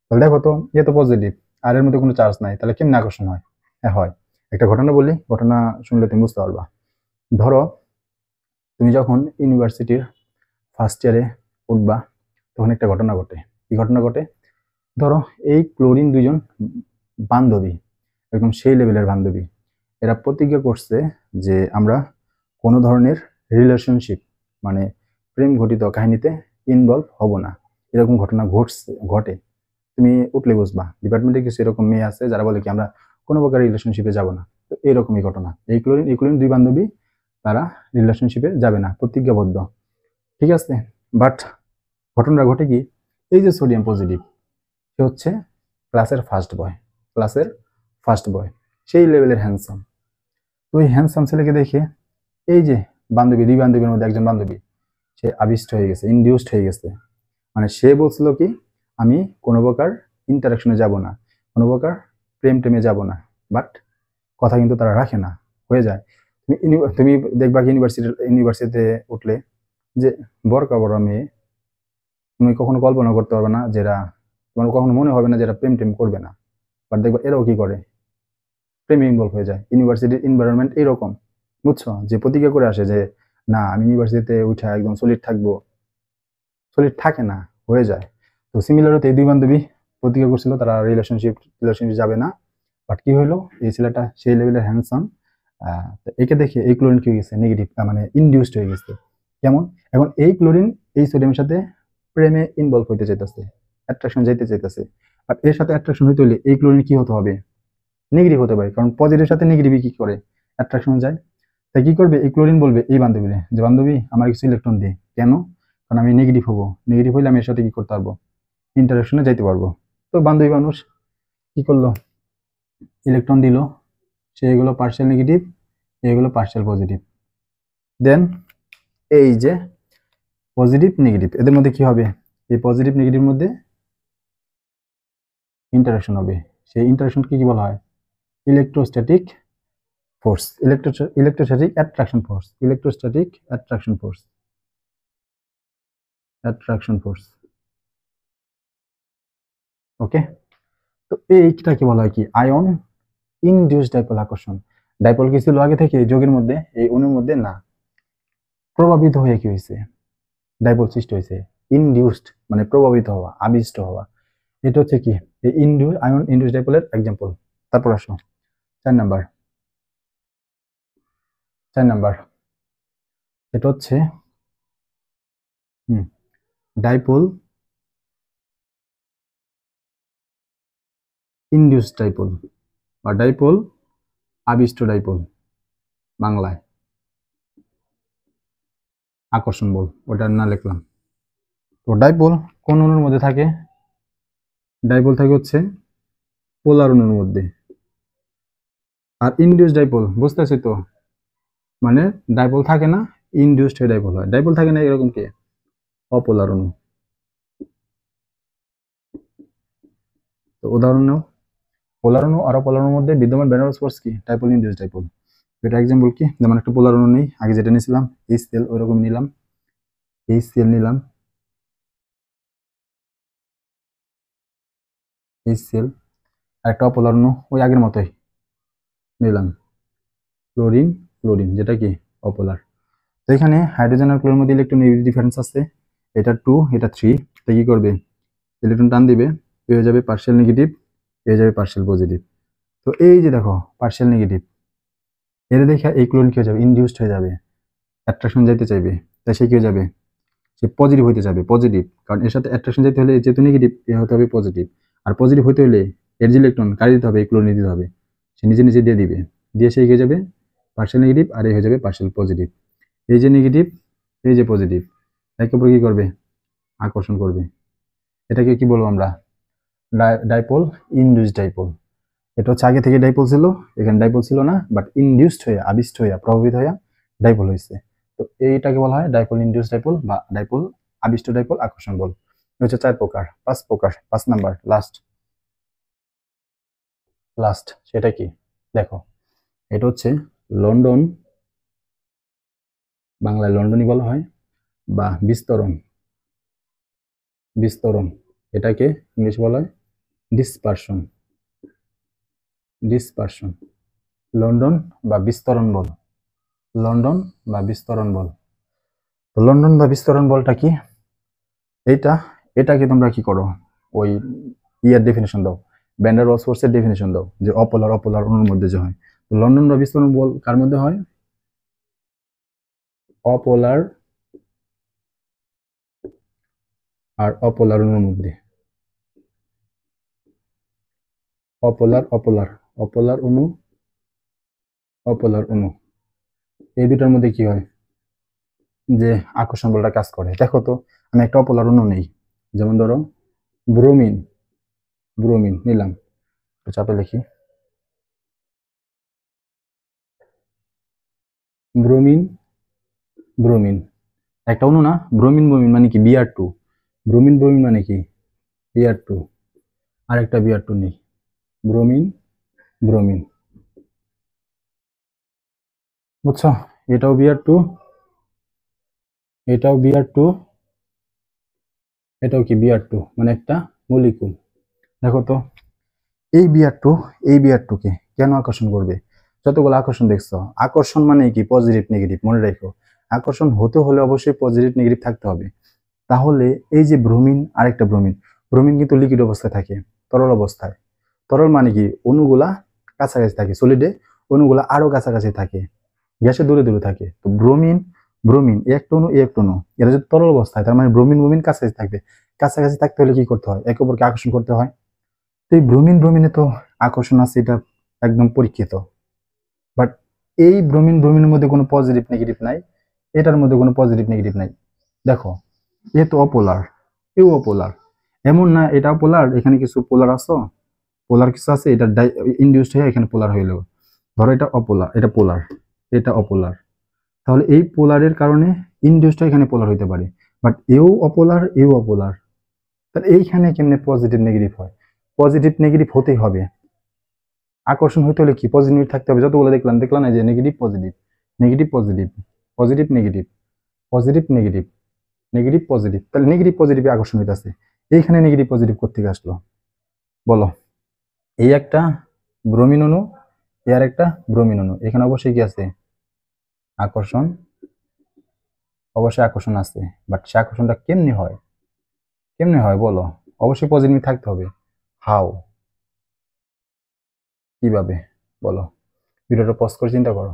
তাহলে দেখো তো এ তো পজিটিভ আর এর মধ্যে কোনো চার্জ নাই, তাহলে কেমন আকর্ষণ হয়? হ্যাঁ হয়। একটা ঘটনা বলি, ঘটনা শুনলে তুমি বুঝতে পারবা। ধরো তুমি যখন ইউনিভার্সিটির ফার্স্ট ইয়ারে উঠবা, তখন একটা ঘটনা ঘটে। কি ঘটনা ঘটে? ধরো এই ক্লোরিন দুইজন বান্ধবী, একদম সেই লেভেলের বান্ধবী। এরা প্রতিজ্ঞা করছে যে আমরা কোনো ধরনের রিলেশনশিপ মানে প্রেম ঘটিত কাহিনীতে ইনভলভ হব না। এরকম ঘটনা ঘটে, তুমি উঠলে বুঝবা। ডিপার্টমেন্টে কিছু এরকম মেয়ে আছে যারা বলে কি আমরা কোনো প্রকার রিলেশনশিপে যাব না। তো এরকমই ঘটনা। এই ক্লোরিন দুই বান্ধবী, তারা রিলেশনশিপে যাবে না, প্রতিজ্ঞাবদ্ধ। ঠিক আছে, বাট ঘটনাটা ঘটে কি, এই যে সোডিয়াম পজিটিভ, সে হচ্ছে ক্লাসের ফার্স্ট বয়, ক্লাসের ফার্স্ট বয়, সেই লেভেলের হ্যান্ডসাম। তো ওই হ্যান্ডসাম ছেলেকে দেখে এই যে বান্ধবী, দুই বান্ধবীর মধ্যে একজন বান্ধবী সে আবিষ্ট হয়ে গেছে, ইনডিউসড হয়ে গেছে। মানে সে বলছিল কি আমি কোনো প্রকার ইন্টারাকশনে যাব না, কোনো প্রকার প্রেম টেমে যাব না। বাট কথা কিন্তু তারা রাখে না, হয়ে যায়। তুমি দেখবা ইউনিভার্সিটিতে উঠলে যে বড় মেয়ে, তুমি কখনো কল্পনা করতে পারবে না যেটা, তোমার কখনো মনে হবে না যেটা প্রেম টেম করবে না। বাট দেখবা এরাও কি করে, প্রেমে ইনভলভ হয়ে যায়। ইউনিভার্সিটির এনভায়রনমেন্ট এইরকম, বুঝছো? যে প্রতিজ্ঞা করে আসে যে না আমি ইউনিভার্সিটিতে উঠে একদম সলিড থাকবো, সলিড থাকে না, হয়ে যায়। তো সিমিলারতে এই দুই বান্ধবী প্রতিজ্ঞা করছিল তারা রিলেশনশিপ যাবে না, বাট কি হলো, এই ছেলেটা সেই লেভেলের হ্যান্ডসাম, একে দেখে এই ক্লোরিন কি হয়ে গেছে নেগেটিভ, মানে ইনডিউসড হয়ে গেছে। কেমন? এখন এই ক্লোরিন এই সোডিয়ামের সাথে প্রেমে ইনভলভ হইতে চাইতেছে, অ্যাট্রাকশন যাইতে চাইতেছে, বাট এর সাথে অ্যাট্রাকশন হইতে হলে এই ক্লোরিন কি হতে হবে, নেগেটিভ হতে পারে, কারণ পজিটিভ সাথে নেগেটিভ কি করে অ্যাট্রাকশন যায়। তাই কি করবে, এই ক্লোরিন বলবে এই বান্ধবীরে যে বান্ধবী আমার কিছু ইলেকট্রন দে, কেন, কারণ আমি নেগেটিভ হবো, নেগেটিভ হইলে আমি এর সাথে কি করতে পারবো, ইন্টারাকশনে যাইতে পারবো। তো বান্ধবী মানুষ কি করলো, ইলেকট্রন দিল, সে এগুলো পার্শিয়াল নেগেটিভ, এগুলো পার্শিয়াল পজিটিভ, দেন এই যে পজিটিভ নেগেটিভ এদের মধ্যে কি হবে, এই পজিটিভ নেগেটিভ মধ্যে ইন্টারাকশন হবে, সেই ইন্টারাকশন কি বলা হয়, electrostatic force, electrostatic attraction force, electrostatic attraction force, okay. তো এইটাকে বলা হয় কি, আয়ন ইনডিউস ডাইপোল আকর্ষণ। ডাইপোল কি ছিল আগে থেকে যোগের মধ্যে, এই অণুর মধ্যে না, প্রভাবিত হয়ে কি হয়েছে, ডাইপোল সৃষ্টি হয়েছে। ইনডিউসড মানে প্রভাবিত হওয়া, আবিষ্ট হওয়া, এটা হচ্ছে কি এই আয়ন ইনডিউস ডাইপোলের এক্সাম্পল। তারপর আসো 4 নাম্বার, এটা হচ্ছে ডাইপোল ইনডিউস ডাইপোল বা ডাইপোল আবিষ্ট ডাইপোল, বাংলায় আকর্ষণ বল, ওটা না লিখলাম। তো ডাইপোল কোন অণুর মধ্যে থাকে, ডাইপোল থাকে হচ্ছে পোলার অণুর মধ্যে। আর ইনডিউস ডাইপোল বুঝতেছি তো, মানে ডাইপোল থাকে না, ইনডিউসড হয়ে ডাইপোল হয়। ডাইপোল থাকে না এরকম কি অপোলার অণু। তো উদাহরণ নাও, পোলার অণু আর অপোলার অণুর মধ্যে বিদ্যমান ভ্যান ফোর্স কি, ডাইপোল ইনডিউস ডাইপোল। এটা এক্সাম্পল কি, যেমন একটা পোলার অণু নেই, আগে যেটা নিয়েছিলাম HCl, ওইরকম নিলাম, HCl নিলাম, HCl, আর একটা অপোলার অণু ওই আগের মতোই নিলাম, ক্লোরিন, যেটা কি অপোলার। তো এখানে হাইড্রোজেন আর ক্লোরিনের মধ্যে ইলেকট্রন ডিফারেন্স আছে, এটা 2 এটা 3, তো কি করবে, ইলেকট্রন টান দিবে, হয়ে যাবে পার্শিয়াল নেগেটিভ, হয়ে যাবে পার্শিয়াল পজিটিভ। তো এই যে দেখো পার্শিয়াল নেগেটিভ, এর দেখে এই ক্লোরিন কি হয়ে যাবে, ইনডিউসড হয়ে যাবে, অ্যাট্রাকশন যাইতে চাইবে, তাই সে কি হয়ে যাবে, সে পজিটিভ হইতে যাবে, পজিটিভ, কারণ এর সাথে অ্যাট্রাকশন যেতে হলে যেহেতু নেগেটিভ, এ হতে হবে পজিটিভ, আর পজিটিভ হইতে হলে এর যে ইলেকট্রন কারি দিতে হবে, এই ক্লোরিন দিতে হবে, সে নিজে নিজে দিয়ে দিবে, দিয়ে সে হয়ে যাবে পার্শিয়াল নেগেটিভ, আর এই হয়ে যাবে পার্শিয়াল পজিটিভ। এই যে নেগেটিভ, এই যে পজিটিভ, একে অপরকে কি করবে, আকর্ষণ করবে। এটাকে কি বলবো আমরা, ডাইপোল ইনডিউসড ডাইপোল। এটা হচ্ছে আগে থেকে ডাইপোল ছিল, এখানে ডাইপোল ছিল না, বাট ইনডিউসড হয়ে, আবিষ্ট হয়ে, প্রভাবিত হয়ে ডাইপোল হয়েছে। তো এইটাকে বলা হয় ডাইপোল ইনডিউসড ডাইপোল বা ডাইপোল আবিষ্ট ডাইপোল আকর্ষণ বল। হচ্ছে 4 প্রকার, 5 প্রকার, 5 নাম্বার লাস্ট সেটা কি দেখো, এটা হচ্ছে লন্ডন, বাংলায় লন্ডনই বলা হয়, বা বিস্তরণ, এটাকে ইংলিশ বলা হয় ডিসপারশন, লন্ডন বা বিস্তরণ বল, তো লন্ডন বা বিস্তরণ বলটা কি, এটাকে তোমরা কি করো, ওই ইয়ার ডেফিনেশন দাও, ভ্যান ডার ওয়ালস ফোর্সের ডেফিনেশন দাও, যে অপোলার অণুর মধ্যে যে হয়। তো লন্ডন বা বিস্তরণ বল কার মধ্যে হয়, অপোলার আর অপোলার অণুর মধ্যে, অপোলার অণু, এই দুটার মধ্যে কি হয়, যে আকর্ষণ বলটা কাজ করে। দেখো তো আমি একটা অপোলার অণু নেই, যেমন ধরো ব্রোমিন, নিলাম, চাপে লিখি ব্রোমিন, একটা অণু না, ব্রোমিন মানে কি Br2, ব্রোমিন মানে কি Br2, আর একটা Br2 নেই, ব্রোমিন, বুঝছো, এটাও Br2, এটাও Br2, এটাও কি Br2, মানে একটা মলিকুল। দেখো তো এই Br2 কে কেন আকর্ষণ করবে, যতগুলো আকর্ষণ দেখছো, আকর্ষণ মানে কি পজিটিভ নেগেটিভ, মনে রাখো আকর্ষণ হতে হলে অবশ্যই পজিটিভ নেগেটিভ থাকতে হবে। তাহলে এই যে ব্রোমিন, আরেকটা ব্রোমিন, ব্রোমিন কিন্তু লিকুইড অবস্থায় থাকে, তরল অবস্থায়। তরল মানে কি, অণুগুলা কাছাকাছি থাকে, সলিডে অণুগুলা আরো কাছাকাছি থাকে, গ্যাসে দূরে দূরে থাকে। তো ব্রোমিন ব্রোমিন এ একটা অণু, এ একটা অণু, এরা যদি তরল অবস্থায়, তার মানে ব্রোমিন ব্রোমিন কাছাকাছি থাকবে। কাছাকাছি থাকতে হলে কি করতে হয়, একে অপরকে আকর্ষণ করতে হয়। তো এই ব্রোমিন ব্রোমিনে তো আকর্ষণ আছে, এটা একদম পরীক্ষিত। বাট এই ব্রোমিন ব্রোমিনের মধ্যে কোনো পজিটিভ নেগেটিভ নাই, এটার মধ্যে কোনো পজিটিভ নেগেটিভ নাই। দেখো, এ তো অপোলার, এও অপোলার। এমন না এটা পোলার, এখানে কিছু পোলার আছে, পোলার কিছু আছে, এটা ইনডিউসড হয়ে এখানে পোলার হইলো। ধরো এটা অপোলার, এটা পোলার, এটা অপোলার। তাহলে এই পোলারের কারণে ইনডিউসড এখানে পোলার হইতে পারে। বাট এও অপোলার, এও অপোলার। তাহলে এইখানে কেমনে পজিটিভ নেগেটিভ হয়? পজিটিভ নেগেটিভ হতেই হবে। আকর্ষণ হইতে হলে কি পজিটিভ থাকতে হবে। যতগুলো দেখলাম দেখলাম না যে negative positive, negative positive, positive negative, positive negative, negative positive. তাহলে নেগেটিভ পজিটিভে আকর্ষণ হইতেছে। এইখানে নেগেটিভ পজিটিভ কোত্থেকে আসলো বলো? এই একটা ব্রোমিন অণু, এর একটা ব্রোমিন অণু, এখানে অবশ্যই কি আছে, আকর্ষণ। অবশ্যই আকর্ষণ আছে, বাট সে আকর্ষণটা কেমনি হয়, কেমনে হয় বলো? অবশ্যই পজিটিভ থাকতে হবে। হাউ, কিভাবে বলো? ভিডিওটা পজ করে চিন্তা করো,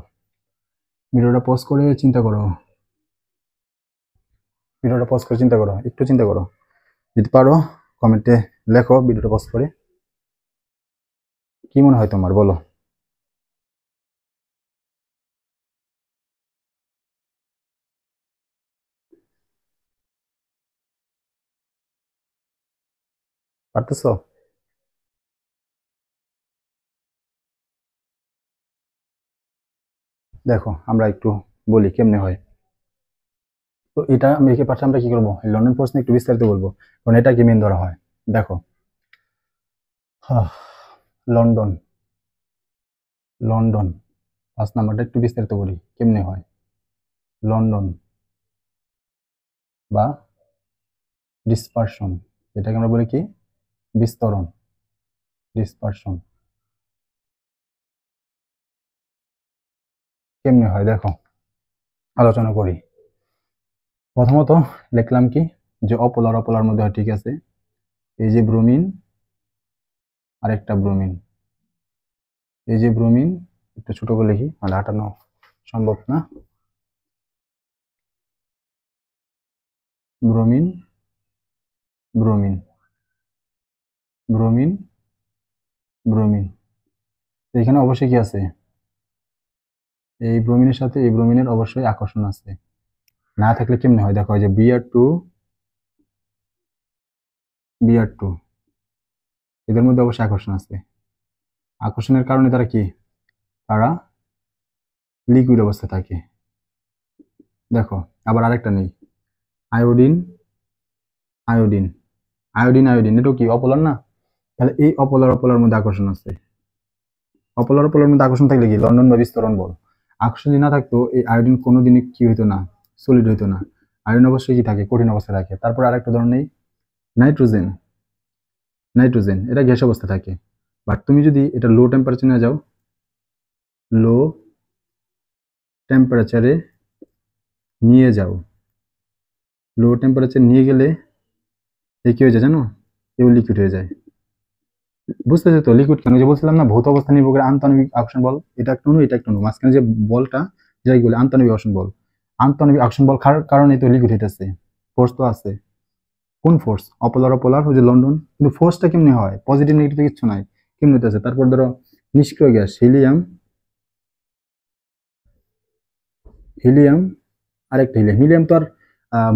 ভিডিওটা পজ করে চিন্তা করো, ভিডিওটা পজ করে চিন্তা করো, একটু চিন্তা করো। যদি পারো কমেন্টে লেখো ভিডিওটা পজ করে, কি মনে হয় তোমার বলো? পারতেছো? দেখো আমরা একটু বলি কেমনে হয়। তো এটা মেয়েকে পাশে আমরা কি করবো, লন্ডন ফোর্স নিয়ে একটু বিস্তারিত বলবো, কারণ এটাকে মেন ধরা হয়। দেখো, লন্ডন, লন্ডন 5 নাম্বারটা একটু বিস্তারিত বলি কেমনে হয়। লন্ডন বা ডিসপারশন, এটাকে আমরা বলি কি, বিস্তরণ, ডিসপারশন। কেমনে হয় দেখো, আলোচনা করি। প্রথমত লিখলাম কি, যে অপোলার অপোলার মধ্যে হয়, ঠিক আছে। এই যে ব্রোমিন আর একটা ব্রোমিন, এই যে ব্রোমিন, একটু ছোট করে লিখি, আর হাঁটানো সম্ভব না। Bromine, bromine, bromine, bromine. এখানে অবশ্যই কি আছে, এই ব্রোমিনের সাথে এই ব্রোমিনের অবশ্যই আকর্ষণ আছে। না থাকলে কেমনে হয় দেখো, যে Br2, Br2, এদের মধ্যে অবশ্যই আকর্ষণ আছে। আকর্ষণের কারণে তারা কি, তারা লিকুইড অবস্থায় থাকে। দেখো আবার আরেকটা নেই, আয়োডিন, আয়োডিন, আয়োডিন, আয়োডিন, এটাও কি অপোলার না? তাহলে এই অপোলার অপোলার মধ্যে আকর্ষণ আছে। অপোলার অপোলার মধ্যে আকর্ষণ থাকলে কি, লন্ডন বা বিস্তরণ বল। আকর্ষণ যদি না থাকতো, এই আয়োডিন কোনোদিনই কি হইতো না, সলিড হইতো না। আয়োডিন অবশ্যই কি থাকে, কঠিন অবস্থায় থাকে। তারপর আরেকটা ধরন নেই, নাইট্রোজেন, নাইট্রোজেন এটা গ্যাস অবস্থা থাকে। বাট তুমি যদি এটা লো টেম্পারেচার নিয়ে যাও, লো টেম্পারেচারে নিয়ে যাও, লো টেম্পারেচার নিয়ে গেলে এ কি হয়ে যায় জানো, এও লিকুইড হয়ে যায়। বুঝতেছো তো লিকুইড কেন, যে বলছিলাম না ভৌত অবস্থা নির্ভর করে আন্তঃনবিক আকর্ষণ বল। এটা একটা অণু, এটা একটা অণু, মাঝখানে যে বলটা, যেটাকে বলে আন্তঃনবিক আকর্ষণ বল। আন্তঃনবিক আকর্ষণ বল কারণে তো লিকুইড হইতেছে। ফোর্স তো আছে, কোন ফোর্স? অপোলার অপোলার, ওই যে লন্ডন। কিন্তু ফোর্সটা কেমনে হয়, পজিটিভ নেগেটিভ কিচ্ছু নাই, কেমনে হইতেছে? তারপর ধরো নিষ্ক্রিয় গ্যাস হিলিয়াম, হিলিয়াম, আরেকটা হিলিয়াম। হিলিয়াম তো আর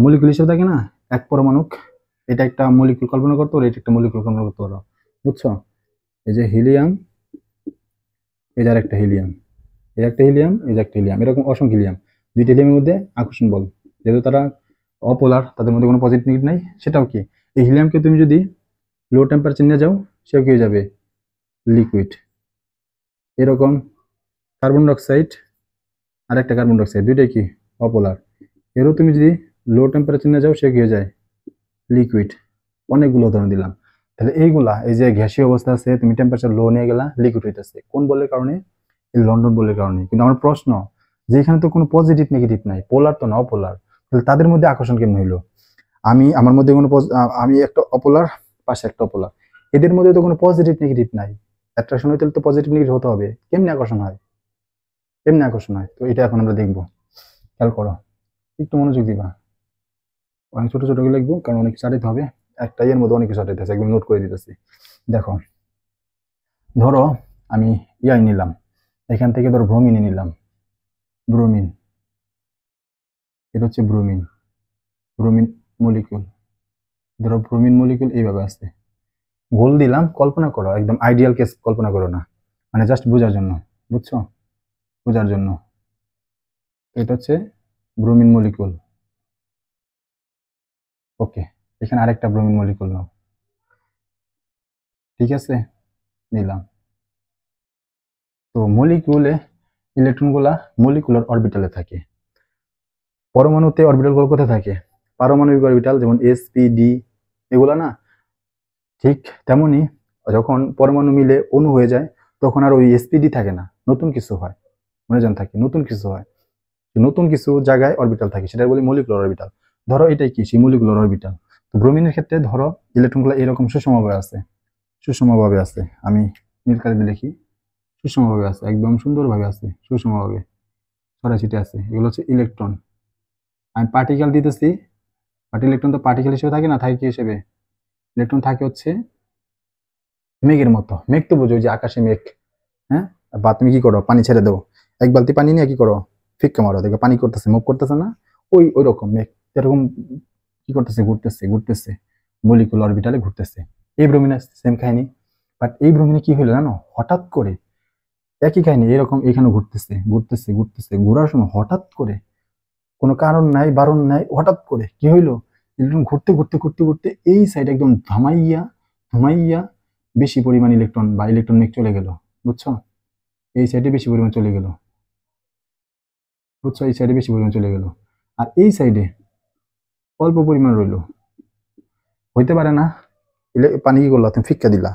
মলিকুল হিসেবে থাকে না, এক পরমাণুক। এটা একটা মলিকুল কল্পনা করতে পারো, এটা একটা মলিকুল কল্পনা করতে পারো, বুঝছো? এই যে হিলিয়াম, এই যে আরেকটা হিলিয়াম, এই একটা হিলিয়াম, এই যে একটা হিলিয়াম, এরকম অসংখ্য হিলিয়াম। দুইটা হিলিয়ামের মধ্যে আকর্ষণ বল, যেহেতু তারা অপোলার, তাদের মধ্যে কোনো পজিটিভ নেগেটিভ নাই। সেটাও কি, এই হিলিয়ামকে তুমি যদি লো টেম্পারেচার নিয়ে যাও, সেও কি হয়ে যাবে, লিকুইড। এরকম কার্বন ডাইঅক্সাইড আর একটা কার্বন ডাইঅক্সাইড, দুইটাই কি অপোলার। এরও তুমি যদি লো টেম্পারেচার নিয়ে যাও, সে কি হয়ে যায়, লিকুইড। অনেকগুলো উদাহরণ দিলাম। তাহলে এইগুলা, এই যে গ্যাসীয় অবস্থা আছে, তুমি টেম্পারেচার লো নিয়ে গেলা, লিকুইড হইতেছে। কোন বলের কারণে? এই লন্ডন বলের কারণে। কিন্তু আমার প্রশ্ন, যে এখানে তো কোনো পজিটিভ নেগেটিভ নাই, পোলার তো না, অপোলার। তাহলে তাদের মধ্যে আকর্ষণ কেমন হইলো? আমি আমার মধ্যে কোনো আমি একটা অপোলার পাশে একটা পোলার, এদের মধ্যে তো কোনো পজিটিভ নেগেটিভ নাই। অ্যাট্রাকশন হইতে তো পজিটিভ নেগেটিভ হতে হবে, কেমনি আকর্ষণ হয়, কেমনি আকর্ষণ হয়, তো এটা এখন আমরা দেখবো। খেয়াল করো, একটু মনোযোগ দিবা, অনেক ছোট ছোট করে লিখবো কারণ অনেক চাটাইতে হবে, একটা ইয়ের মধ্যে অনেক কিছু চাটাইতেছে, একদম নোট করে দিতেছি। দেখো, ধরো আমি ইয়াই নিলাম, এখান থেকে ধরো ব্রোমিনে নিলাম, ব্রোমিন, এটা হচ্ছে ব্রোমিন, ব্রোমিন মলিকিউল। ধরো ব্রোমিন মলিকিউল এইভাবে আসছে, গোল দিলাম, কল্পনা করো, একদম আইডিয়াল কেস কল্পনা করো না, মানে জাস্ট বোঝার জন্য, বুঝছো, বোঝার জন্য। এটা হচ্ছে ব্রোমিন মলিকিউল, ওকে, এখানে আরেকটা ব্রোমিন মলিকিউল নাও, ঠিক আছে, নিলাম। তো মলিকিউলে ইলেকট্রনগুলা মলিকুলার অরবিটালে থাকে, পরমাণুতে অরবিটালগুলো কোথায় থাকে, পারমাণবিক অরবিটাল, যেমন এস পি ডি, এগুলা না, ঠিক তেমনি যখন পরমাণু মিলে অণু হয়ে যায় তখন আর ওই এসপিডি থাকে না, নতুন কিছু হয়, মনে জান থাকে, নতুন কিছু হয়, নতুন কিছু জায়গায় অরবিটাল থাকে, সেটা বলি মলিকুলার অরবিটাল। ধরো এটাই কি, সেই মলিকুলার অরবিটাল। তো ব্রোমিনের ক্ষেত্রে ধরো ইলেকট্রনগুলো এরকম সুষমভাবে আছে, সুষমভাবে আছে, আমি নীল কালিতে লিখি, সুষমভাবে আছে, একদম সুন্দরভাবে আছে, সুষমভাবে ছড়াছিটে আছে, এগুলো হচ্ছে ইলেকট্রন। আমি পার্টিকেল দিতেছি, বাট ইলেকট্রন তো পার্টিকেল হিসেবে থাকে না, থাকে কি হিসেবে, ইলেকট্রন থাকে হচ্ছে মেঘের মতো, মেঘ তো বুঝো, যে আকাশে মেঘ, হ্যাঁ, বা তুমি কি করো, পানি ছেড়ে দাও, এক বালতি পানি নিয়ে কি করো, ফিক্কা মারো, দেখো পানি করতেছে, মুভ করতেছে না, ওই ওই রকম মেঘ এরকম কি করতেছে, ঘুরতেছে ঘুরতেছে, মলিকুলার অরবিটালে ঘুরতেছে। এই ব্রোমিনে সেম কাহিনী, বাট এই ব্রোমিনে কি হলো জানো, হঠাৎ করে একই কাহিনী এরকম এখানে ঘুরতেছে ঘুরতেছে ঘুরতেছে, ঘোরার সময় হঠাৎ করে, কোনো কারণ নাই বারণ নাই, হঠাৎ করে কি হইলো, ইলেকট্রন ঘুরতে ঘুরতে ঘুরতে ঘুরতে এই সাইড একদম ধামাইয়া ধুমাইয়া বেশি পরিমাণ ইলেকট্রন বা ইলেকট্রন মেঘ চলে গেল, বুঝছো, এই সাইডে বেশি পরিমাণ চলে গেল, বুঝছো, এই সাইডে বেশি পরিমাণ চলে গেল, আর এই সাইডে অল্প পরিমাণ রইলো। হইতে পারে না, পানি কি করলো, তুমি ফিক্কা দিলা,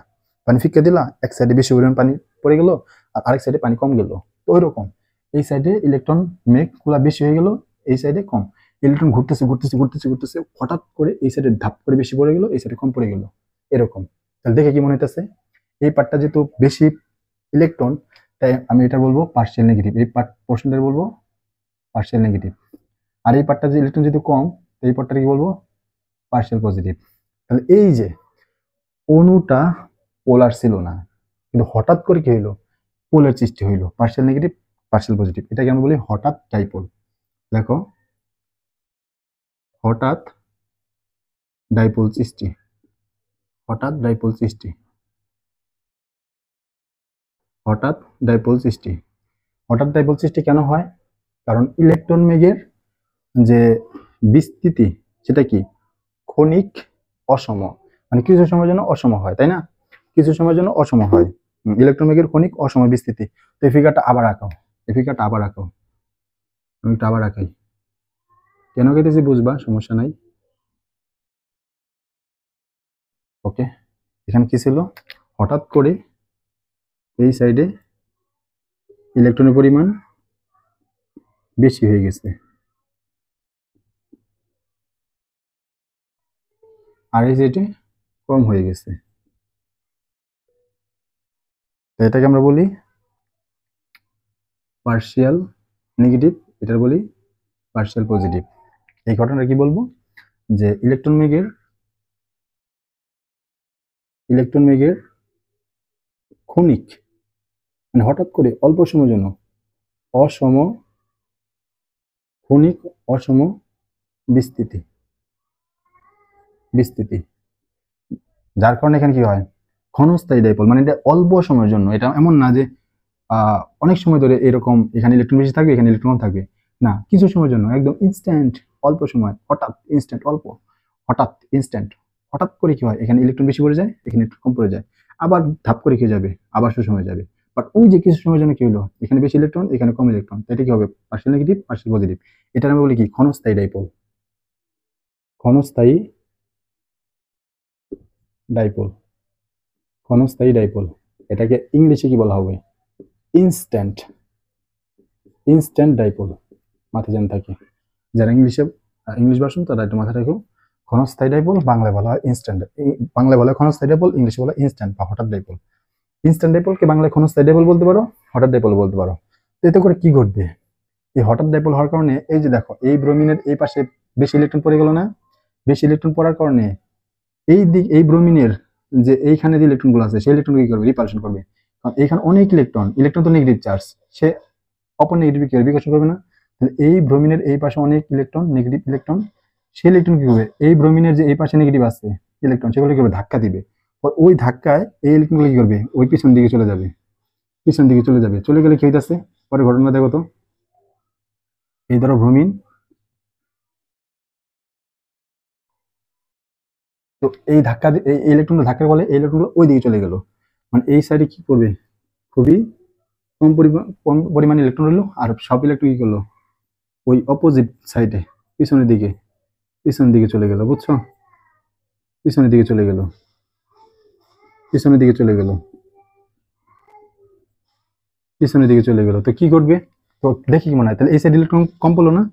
পানি ফিক্কা দিলা, এক সাইডে বেশি পরিমাণ পানি পড়ে গেল আর আরেক সাইডে পানি কম গেল, তো ওই রকম এই সাইডে ইলেকট্রন মেঘ গুলা বেশি হয়ে গেল, এই সাইডে কম, ইলেকট্রন ঘুরতেছে ঘুরতেছে ঘুরতেছে ঘুরতেছে, হঠাৎ করে এই সাইডে ধাপ করে বেশি পড়ে গেল, এই সাইডে কম পড়ে গেল, এরকম। তাহলে দেখে কি মনে হইতেছে, এই পার্টটা যেহেতু বেশি ইলেকট্রন, তাই আমি এটা বলবো পার্শিয়াল নেগেটিভ, এই পার্ট পোর্শনটা বলবো পার্শিয়াল নেগেটিভ, আর এই পার্টটা যে ইলেকট্রন যেহেতু কম, এই পার্টটা কি বলবো, পার্শিয়াল পজিটিভ। তাহলে এই যে অণুটা পোলার ছিল না, কিন্তু হঠাৎ করে কি হইলো, পোলার সৃষ্টি হইলো, পার্শিয়াল নেগেটিভ পার্শিয়াল পজিটিভ, এটাকে আমরা বলি হঠাৎ ডাইপোল। দেখো, হঠাৎ ডাইপোল সৃষ্টি, হঠাৎ ডাইপোল সৃষ্টি, হঠাৎ ডাইপোল সৃষ্টি। হঠাৎ ডাইপোল সৃষ্টি কেন হয়, কারণ ইলেকট্রন মেঘের যে বিস্তৃতি, সেটা কি ক্ষণিক অসম, মানে কিছু সময়ের জন্য অসম হয়, তাই না, কিছু সময়ের জন্য অসম হয়, ইলেকট্রন মেঘের ক্ষণিক অসম বিস্তৃতি। তো এই ফিগারটা আবার আঁকাও, এই ফিগারটা আবার আঁকাও, আমি একটু আবার আঁকাই, কেন কেটেছি বুঝবা, সমস্যা নাই, ওকে। এখানে কি ছিল, হঠাৎ করে এই সাইডে ইলেকট্রনের পরিমাণ বেশি হয়ে গেছে, আর এই সাইডে কম হয়ে গেছে, তো এটাকে আমরা বলি পার্শিয়াল নেগেটিভ, এটা বলি পার্শিয়াল পজিটিভ। এই ঘটনাটা কি বলবো, যে ইলেকট্রন মেঘের ক্ষণিক, মানে হঠাৎ করে অল্প সময়ের জন্য অসম, ক্ষণিক অসম বিস্তৃতি, বিস্তৃতি, যার কারণে এখানে কি হয়, ক্ষণস্থায়ী ডাইপোল, মানে এটা অল্প সময়ের জন্য, এটা এমন না যে অনেক সময় ধরে এরকম এখানে ইলেকট্রন বেশি থাকবে এখানে ইলেকট্রন কম থাকবে, না, কিছু সময়ের জন্য একদম ইনস্ট্যান্ট, অল্প সময়, হঠাৎ ইনস্ট্যান্ট, অল্প হঠাৎ ইনস্ট্যান্ট, হঠাৎ করে কি হয়, এখানে ইলেকট্রন বেশি পড়ে যায় এখানে ইলেকট্রন কম পড়ে যায়, আবার ধাপ করে কি যাবে, আবার সুসময় যাবে। বাট ওই যে কিছু সময়ের জন্য কি হলো, এখানে বেশি ইলেকট্রন এখানে কম ইলেকট্রন, এটা কি হবে, পার্শিয়াল নেগেটিভ পার্শিয়াল পজিটিভ। এটা আমরা বলি কি, ক্ষণস্থায়ী ডাইপোল, ক্ষণস্থায়ী ডাইপোল, ক্ষণস্থায়ী ডাইপোল। এটাকে ইংলিশে কি বলা হবে, ইনস্ট্যান্ট, ইনস্ট্যান্ট ডাইপোল, মাথায় জানা থাকে, যারা ইংলিশ ভার্সন তারা একটু মাথায় রাখো, ক্ষণস্থায়ী ডাইপোল বাংলায় বলা হয় ইনস্ট্যান্ট, বাংলায় বলা হয় ক্ষণস্থায়ী ডাইপোল, ইংলিশে বলা হয় ইনস্ট্যান্ট বা হঠাৎ ডাইপোল। ইনস্ট্যান্ট ডাইপোলকে বাংলায় ক্ষণস্থায়ী ডাইপোল বলতে পারো, হঠাৎ ডাইপোল বলতে পারো। তো এতে করে কি ঘটবে, এই হঠাৎ ডাইপোল হওয়ার কারণে এই যে দেখো এই ব্রোমিনের এই পাশে বেশি ইলেকট্রন পড়ে গেল না, বেশি ইলেকট্রন পড়ার কারণে এই দিক এই ব্রোমিনের যে এইখানে যে ইলেকট্রনগুলো আছে সেই ইলেকট্রন কি করবে, রিপালশন করবে। কারণ এইখানে অনেক ইলেকট্রন, ইলেকট্রন তো নেগেটিভ চার্জ, সে অপর নেগেটিভ কি করবে, বিকর্ষণ করবে না। তাহলে এই ব্রোমিনের এই পাশে অনেক ইলেকট্রন, নেগেটিভ ইলেকট্রন, সেই ইলেকট্রন কি করবে, এই ব্রোমিনের যে এই পাশে নেগেটিভ আছে ইলেকট্রন সেগুলো কি করবে, ধাক্কা দিবে। ওই ধাক্কায় এই ইলেকট্রনগুলো কি করবে, ওই পিছন দিকে চলে যাবে, পিছন দিকে চলে যাবে। চলে গেলে কি হইতাছে, পরে ঘটনা দেখো তো। এই ধরো ব্রোমিন, তো এই ধাক্কা এই ইলেকট্রনটা ধাক্কার ফলে এই ইলেকট্রনগুলো ওই দিকে চলে গেল, মানে এই সাইডে কি করবে, খুবই কম পরিমাণ ইলেকট্রন হলো, আর সব ইলেকট্রন কি করলো, ওই অপোজিট সাইডে পিছনের দিকে, পিছনের দিকে চলে গেল, বুঝছো, পিছনের দিকে চলে গেল, পিছনের দিকে চলে গেল, পিছনের দিকে চলে গেল। তো কি করবে, তো দেখি কি মনে হয়, তাহলে এই সাইড ইলেকট্রন কম পড়লো না,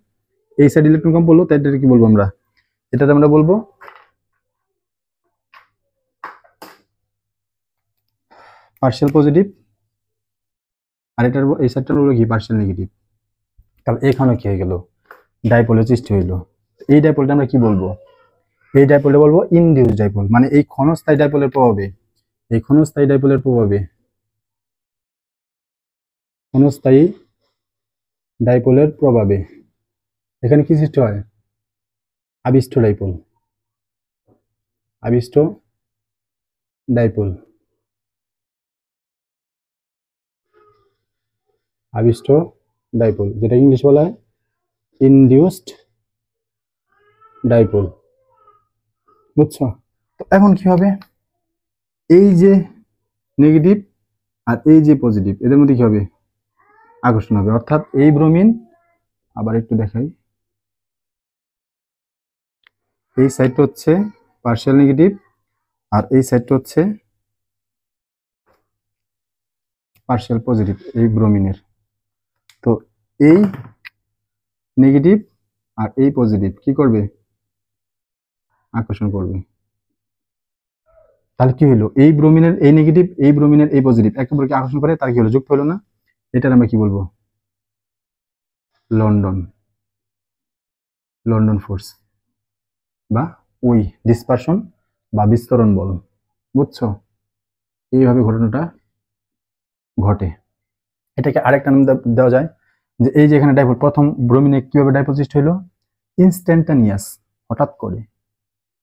এই সাইড ইলেকট্রন কম পড়লো, তাই এটা কি বলবো আমরা, এটাতে আমরা বলবো পার্শিয়াল পজিটিভ, আর এটার এই সাইডটার হলো কি পার্শিয়াল নেগেটিভ। তাহলে এখানে কি হয়ে গেল, ডাইপোলের সৃষ্টি হইলো। এই ডাইপোলটা আমরা কি বলবো, এই ডাইপোলটা বলবো ইনডিউস ডাইপোল, মানে এই ক্ষণস্থায়ী ডাইপোলের প্রভাবে, এই ক্ষণস্থায়ী ডাইপোলের প্রভাবে, ক্ষণস্থায়ী ডাইপোলের প্রভাবে এখানে কি সৃষ্টি হয়, আবিষ্ট ডাইপোল, আবিষ্ট ডাইপোল, আবিষ্ট ডাইপোল, যেটা ইংলিশ বলা হয় ইনডিউসড ডাইপোল, বুঝছো। তো এখন কি হবে, এই যে নেগেটিভ আর এই যে পজিটিভ এদের মধ্যে কি হবে, আকর্ষণ হবে। অর্থাৎ এই ব্রোমিন, আবার একটু দেখাই, এই সাইডটা হচ্ছে পার্শিয়াল নেগেটিভ আর এই সাইডটা হচ্ছে পার্শিয়াল পজিটিভ এই ব্রোমিনের। তো এই নেগেটিভ আর এই পজিটিভ কি করবে, আকর্ষণ করবে। তাহলে কি হলো, এই ব্রোমিনের এই নেগেটিভ, এই ব্রোমিনের এই পজিটিভ একেবারে আকর্ষণ করে, তার কি হলো, যুক্ত হলো না। এটার আমরা কি বলবো, লন্ডন, লন্ডন ফোর্স বা ওই ডিসপারশন বা বিস্তরণ বল, বুঝছো। এইভাবে ঘটনাটা ঘটে। এটাকে আরেকটা নাম দেওয়া যায়, যে এই যে এখানে ডাইপোল, প্রথম ব্রোমিনে কিভাবে ডাইপোল সৃষ্টি হলো, ইনস্ট্যান্টানিয়াস, হঠাৎ করে।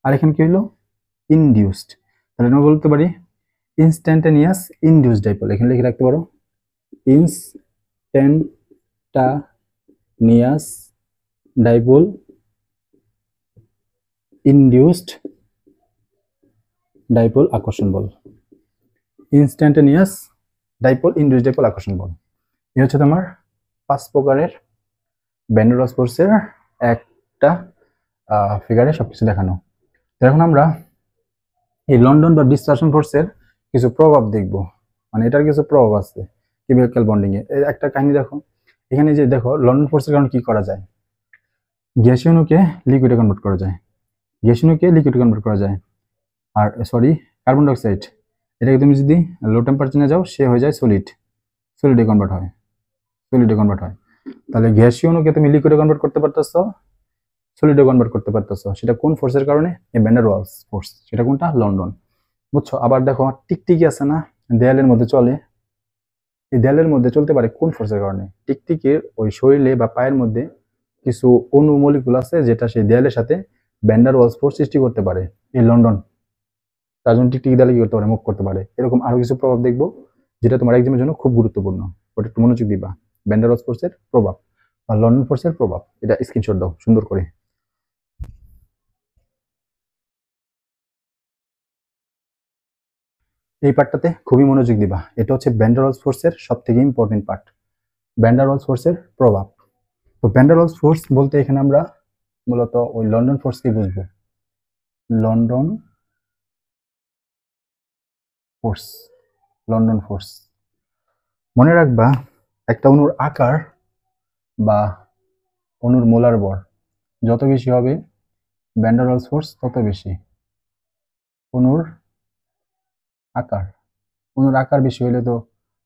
আর এখানে কি হলো, ইনডিউসড। তাহলে আমরা বলতে পারি ইনস্ট্যান্টানিয়াস ইনডিউসড ডাইপোল, এখানে লিখে রাখতে পারো ইনস্ট্যান্টানিয়াস ডাইপোল ইনডিউসড ডাইপোল আকর্ষণ বল, ইনস্ট্যান্টানিয়াস ডাইপোল ইনডিউসড ডাইপোল আকর্ষণ বল। এই হচ্ছে তোমার 5 প্রকারের ভ্যান ডের ওয়ালস ফোর্সের একটা ফিগারে সবকিছু দেখানো। তো এখন আমরা এই লন্ডন বা ডিসপারশন ফোর্সের কিছু প্রভাব দেখব, মানে এটার কিছু প্রভাব আছে কেমিক্যাল বন্ডিং এ। একটা কাহিনী দেখো, এখানে যে দেখো লন্ডন ফোর্সের কারণে কি করা যায়, গ্যাসীয় অণুকে লিকুইডে কনভার্ট করা যায়, গ্যাসীয় অণুকে লিকুইডে কনভার্ট করা যায়। আর সরি, কার্বন ডাইঅক্সাইড এটাকে তুমি যদি লো টেম্পারেচারে যাও সে হয়ে যায় সলিড, সলিডে কনভার্ট হয়, সলিডে কনভার্ট হয়। তাহলে গ্যাসীয় অণুকে তুমি লিকুইডে কনভার্ট করতে পারতেছো, সলিডে কনভার্ট করতে পারতেছো, সেটা কোন ফোর্সের কারণে, এই ভ্যান ডের ওয়ালস ফোর্স। সেটা কোনটা, লন্ডন, বুঝছো। আবার দেখো টিকটিকি আছে না, দেয়ালের মধ্যে চলে, এই দেয়ালের মধ্যে চলতে পারে কোন ফোর্সের কারণে, টিকটিকির ওই শরীরে বা পায়ের মধ্যে কিছু অণু মলিকুল আছে যেটা সেই দেয়ালের সাথে ভ্যান ডের ওয়ালস ফোর্স সৃষ্টি করতে পারে, এই লন্ডন, তার জন্য টিকটিকি দেয়ালে কি করতে পারে, মুভ করতে পারে। এরকম আরো কিছু প্রভাব দেখবো যেটা তোমার এক্সামের জন্য খুব গুরুত্বপূর্ণ, ওটা একটু মনোযোগ দিবা। ভ্যান ডের ওয়ালস ফোর্সের প্রভাব বা লন্ডন ফোর্সের প্রভাব, এটা স্ক্রিনশট দাও সুন্দর করে। এই পার্টটাতে খুবই মনোযোগ দিবা, এটা হচ্ছে ভ্যান ডের ওয়ালস ফোর্সের সব থেকে ইম্পর্টেন্ট পার্ট, ভ্যান ডের ওয়ালস ফোর্সের প্রভাব। তো ভ্যান ডের ওয়ালস ফোর্স বলতে এখানে আমরা মূলত ওই লন্ডন ফোর্সকে বুঝবো, লন্ডন ফোর্স, লন্ডন ফোর্স। মনে রাখবা একটা অণুর আকার বা অণুর মোলার ভর যত বেশি হবে ভ্যান ডার ওয়ালস ফোর্স তত বেশি। অণুর আকার, অণুর আকার বেশি হলে তো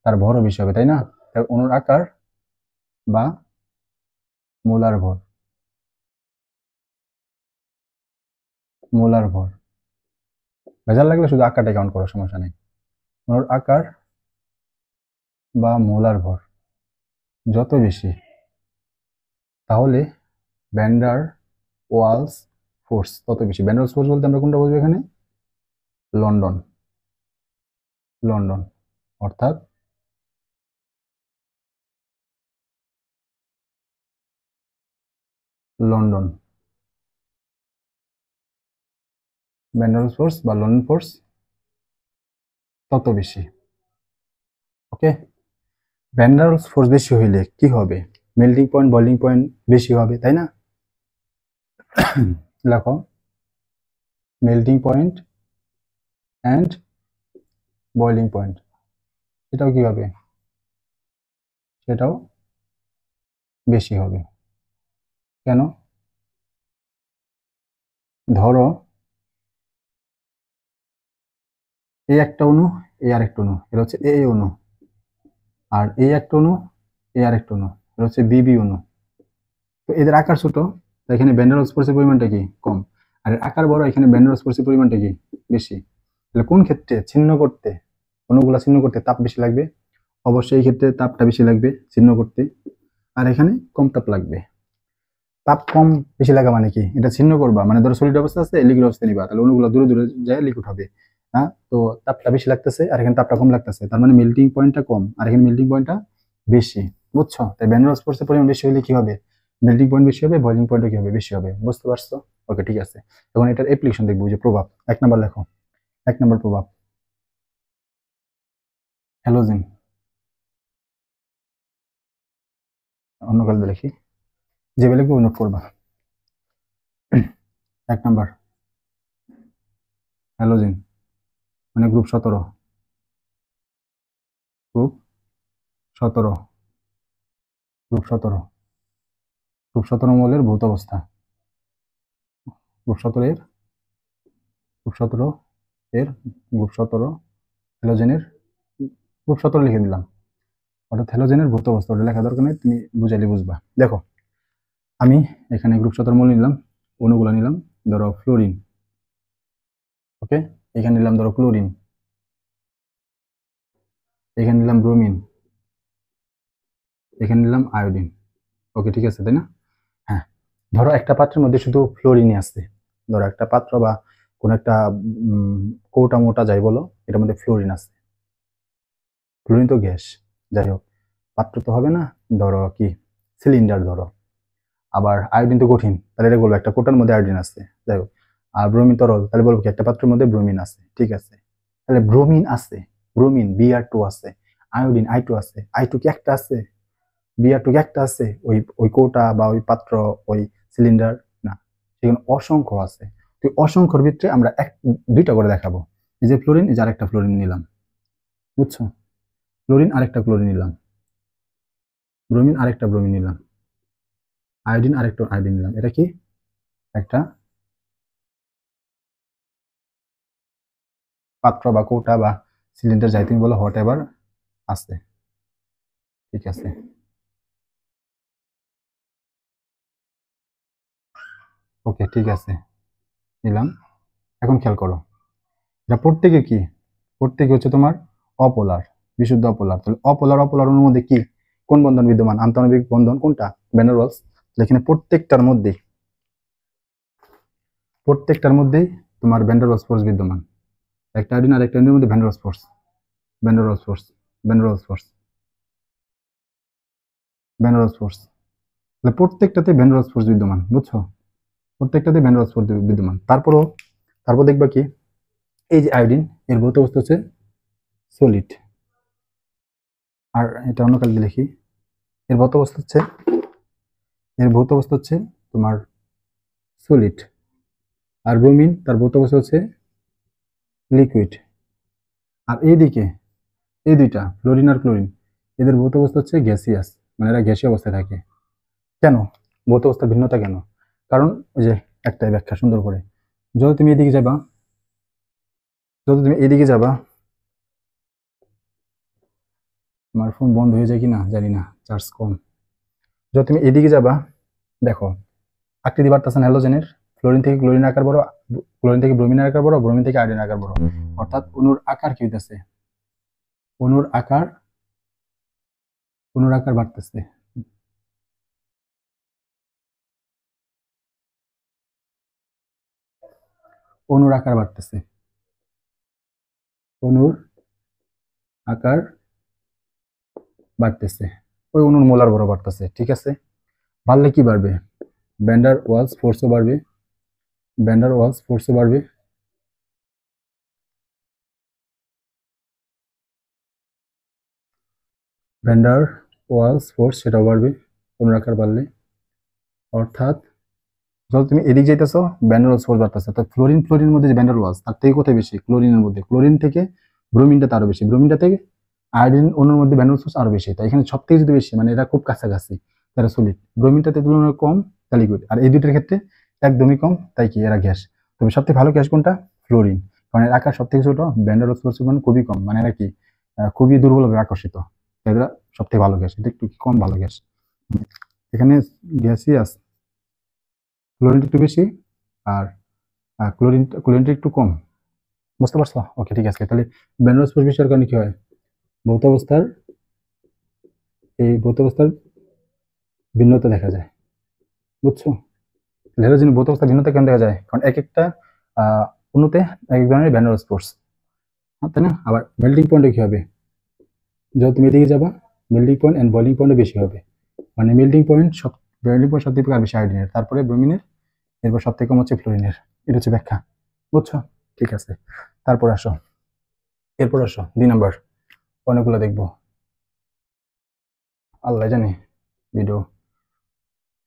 তার ভরও বেশি হবে, তাই না? তাই অণুর আকার বা মোলার ভর, মোলার ভর, ভেজাল লাগলে শুধু আকারটা কাউন্ট করো, সমস্যা নেই। অণুর আকার বা মোলার ভর যত বেশি, তাহলে ভ্যান ডার ওয়ালস ফোর্স তত বেশি। ভ্যান ডার ওয়ালস ফোর্স বলতে আমরা কোনটা বুঝবো এখানে? লন্ডন, লন্ডন অর্থাৎ London, van der Waals force বা লন্ডন ফোর্স তত বেশি। Okay, van der Waals force বেশি হইলে কি হবে? মেল্টিং পয়েন্ট, বয়লিং পয়েন্ট বেশি হবে, তাই না? লেখো melting point and boiling point, সেটাও কি হবে? সেটাও বেশি হবে। কেন? ধরো এই একটা অণু, এই আরেকটা অণু, এটা হচ্ছে এ অণু, আর এই একটা অণু, এই আরেকটা অণু, এটা হচ্ছে বিবি অণু। তো এদের আকার ছোট, তো এখানে ভ্যান ডার ওয়ালস ফোর্সের পরিমাণটা কি? কম। আর এর আকার বড়, এখানে ভ্যান ডার ওয়ালস ফোর্সের পরিমাণটা কি? বেশি। তাহলে কোন ক্ষেত্রে ছিন্ন করতে, অণুগুলা ছিন্ন করতে তাপ বেশি লাগবে? অবশ্যই এই ক্ষেত্রে তাপটা বেশি লাগবে ছিন্ন করতে, আর এখানে কম তাপ লাগবে। তাপ কম বেশি লাগা মানে কি? এটা ছিন্ন করবা মানে ধরো সলিড অবস্থা আছে, লিকুইড অবস্থা নিবা, তাহলে অণুগুলো দূরে দূরে যায় লিকুইড হবে। হ্যাঁ, তো তাপটা বেশি লাগতেছে আর এখানে তাপটা কম লাগতেছে, তার মানে মেল্টিং পয়েন্টটা কম আর এখানে মেল্টিং পয়েন্টটা বেশি। বুঝছো? তাই ভ্যান ডার ওয়ালস ফোর্সের পরিমাণ বেশি হলে কি হবে? মেল্টিং পয়েন্ট বেশি হবে, বয়লিং পয়েন্টও কি হবে? বেশি হবে। বুঝতে পারছো? ওকে, ঠিক আছে। এখন এটার অ্যাপ্লিকেশন দেখবো, যে প্রভাব। 1 নাম্বার লেখো, 1 নাম্বার প্রভাব হ্যালোজেন। অন্য কালবে লিখি, যে লিখবো নোট করবা। 1 নাম্বার হ্যালোজেন মানে গ্রুপ 17, গ্রুপ 17, গ্রুপ 17, গ্রুপ 17 মৌলের ভৌত অবস্থা। গ্রুপ 17 এর, গ্রুপ 17 এর, গ্রুপ 17 হ্যালোজেনের, গ্রুপ 17 লিখে দিলাম। অর্থাৎ হ্যালোজেনের ভৌত অবস্থা, ওটা লেখা দরকার নেই, তুমি বুঝাইলে বুঝবা। দেখো আমি এখানে গ্রুপ 17 মৌল নিলাম, অণুগুলো নিলাম, ধরো ফ্লোরিন। ওকে, এখানে নিলাম ধরো ক্লোরিন, এখানে নিলাম ব্রোমিন, এখানে নিলাম আয়োডিন। ওকে, ঠিক আছে, তাই না? হ্যাঁ, ধরো একটা পাত্রের মধ্যে শুধু ফ্লোরিনই আছে, ধরো একটা পাত্র বা কোন একটা কৌটা মোটা যাই বলো, এটার মধ্যে ফ্লোরিন আছে। ফ্লোরিন তো গ্যাস, যাই হোক, পাত্র তো হবে না, ধরো কি সিলিন্ডার ধরো। আবার আয়োডিন তো কঠিন, তাহলে এটা বলবো একটা কোটার মধ্যে আয়োডিন আছে, যাই হোক। আর ব্রোমিন তরল, তাহলে বলবো কি একটা পাত্রের মধ্যে ব্রোমিন আছে। ঠিক আছে, তাহলে ব্রোমিন আছে, ব্রোমিন Br2 আছে, আয়োডিন I2 আছে। I2 কি একটা আছে? Br2 কি একটা আছে ওই ওই কৌটা বা ওই পাত্র, ওই সিলিন্ডার? না, সেখানে অসংখ্য আছে। তো অসংখ্যর ভিতরে আমরা দুইটা করে দেখাবো। এই যে ফ্লোরিন, এই যে আরেকটা ফ্লোরিন নিলাম, বুঝছো? ক্লোরিন আরেকটা ক্লোরিন নিলাম, ব্রোমিন আরেকটা ব্রোমিন নিলাম, আয়োডিন আরেকটা আয়োডিন নিলাম। এটা কি? একটা পাত্র বা কৌটা বা সিলিন্ডার, যাই তুমি বলো, হোয়াট এভার আছে। ঠিক আছে, ওকে, ঠিক আছে, নিলাম। এখন খেয়াল করো, এটা প্রত্যেকে কি? প্রত্যেকে হচ্ছে তোমার অপোলার, বিশুদ্ধ অপোলার। তাহলে অপোলার অপোলার অণুর মধ্যে কি, কোন বন্ধন বিদ্যমান? আন্তঃআণবিক বন্ধন কোনটা? Van der Waals. এখানে প্রত্যেকটার মধ্যেই তোমার ভ্যান ডার ওয়ালস ফোর্স বিদ্যমান। একটা আয়োডিন আর একটা আয়োডিনের মধ্যে van der Waals force, van der Waals force, van der Waals force, van der Waals force. তাহলে প্রত্যেকটাতে ভ্যান ডার ওয়ালস ফোর্স বিদ্যমান, বুঝছো? প্রত্যেকটাতে ভ্যান ডার ওয়ালস ফোর্স বিদ্যমান। তারপর দেখবা কি, এই যে আয়োডিন, এর ভৌত অবস্থা হচ্ছে সলিড, আর এটা অন্য কালকে লিখি, এর ভৌত অবস্থা হচ্ছে, এর ভৌত অবস্থা হচ্ছে তোমার সলিড। আর ব্রোমিন, তার ভৌত অবস্থা হচ্ছে লিকুইড। আর এইদিকে এই দুইটা ফ্লোরিন আর ক্লোরিন, এদের ভৌত অবস্থা হচ্ছে গ্যাসিয়াস, মানে এরা গ্যাসীয় অবস্থায় থাকে। কেন? ভৌত অবস্থার ভিন্নতা কেন? কারণ ওই যে একটাই ব্যাখ্যা সুন্দর করে। যত তুমি এদিকে যাবা, আমার ফোন বন্ধ হয়ে যায় কিনা জানি না, চার্জ কম। যত তুমি এদিকে যাবা, দেখো আকৃতি বাড়তেছে না হ্যালোজেনের। ক্লোরিন থেকে ক্লোরিন আকার বড়, ক্লোরিন থেকে ব্রোমিনের আকার বড়, ব্রোমিন থেকে আয়োডিন আকার বড়। অর্থাৎ অণুর আকার কি হইতেছে, অণুর আকার বাড়তেছে। অণুর আকার বাড়তেছে, অণুর আকার বাড়তেছে, ওই অণুর মোলার বড় বাড়তেছে। ঠিক আছে, বাড়লে কি বাড়বে, ভ্যান্ডার ওয়ালস ফোর্সও বাড়বে, ভ্যান্ডার ওয়ালস ফোর্সও বাড়বে। ভ্যান্ডার ওয়ালস ফোর্স সেটাও বাড়বে অণুর আকার বাড়লে। অর্থাৎ যখন তুমি এদিক যাইতেছো ভ্যান্ডার ওয়ালস ফোর্স বাড়তেছে। তো ফ্লোরিন ফ্লোরিনের মধ্যে যে ভ্যান্ডার ওয়ালস তার থেকে কোথায় বেশি, ক্লোরিনের মধ্যে। ক্লোরিন থেকে ব্রোমিনটা আরো বেশি, ব্রোমিনটা থেকে আয়োডিন অণুর মধ্যে ভ্যান্ডার ওয়ালস ফোর্স আরো বেশি। তাই এখানে সব থেকে যদি বেশি, মানে এরা খুব কাছাকাছি, তারা সলিড। ব্রোমিনটাতে তুলনায় কম, তাই লিকুইড। আর এই দুইটার ক্ষেত্রে একদমই কম, তাই কি এরা গ্যাস। তবে সবথেকে ভালো গ্যাস কোনটা, ফ্লোরিন, কারণ এর আকার সব থেকে ছোট, ভ্যান্ডার ওয়ালস ফোর্স মানে খুবই কম, মানে এরা কি খুবই দুর্বলভাবে আকর্ষিত। এরা সব থেকে ভালো গ্যাস, এটা একটু কম ভালো গ্যাস। এখানে গ্যাসই আছে, ক্লোরিনটা একটু বেশি আর ক্লোরিনটা একটু কম। বুঝতে পারছো? ওকে, ঠিক আছে। তাহলে ভ্যান রস পরিবেশের কারণে কি হয়, ভৌত অবস্থার ভিন্নতা দেখা যায়। বুঝছো? লেজার জন্য ভৌত অবস্থার ভিন্নতা কেন দেখা যায়, কারণ এক একটা অণুতে এক এক ধরনের ভ্যান রস ফোর্স, তাই না? আবার মেল্টিং পয়েন্টে কি হবে, যত তুমি এদিকে যাবা মেল্টিং পয়েন্ট এন্ড বয়লিং পয়েন্টে বেশি হবে। মানে মেল্টিং পয়েন্ট সব থেকে বেশি আয়োডিনের, তারপরে ব্রোমিনের, এরপর সব থেকে কম হচ্ছে ফ্লোরিনের। এটা হচ্ছে ব্যাখ্যা। বুঝছো? ঠিক আছে, এরপর আসো 2 নাম্বার। অনেকগুলো দেখবো, আল্লাহ জানে ভিডিও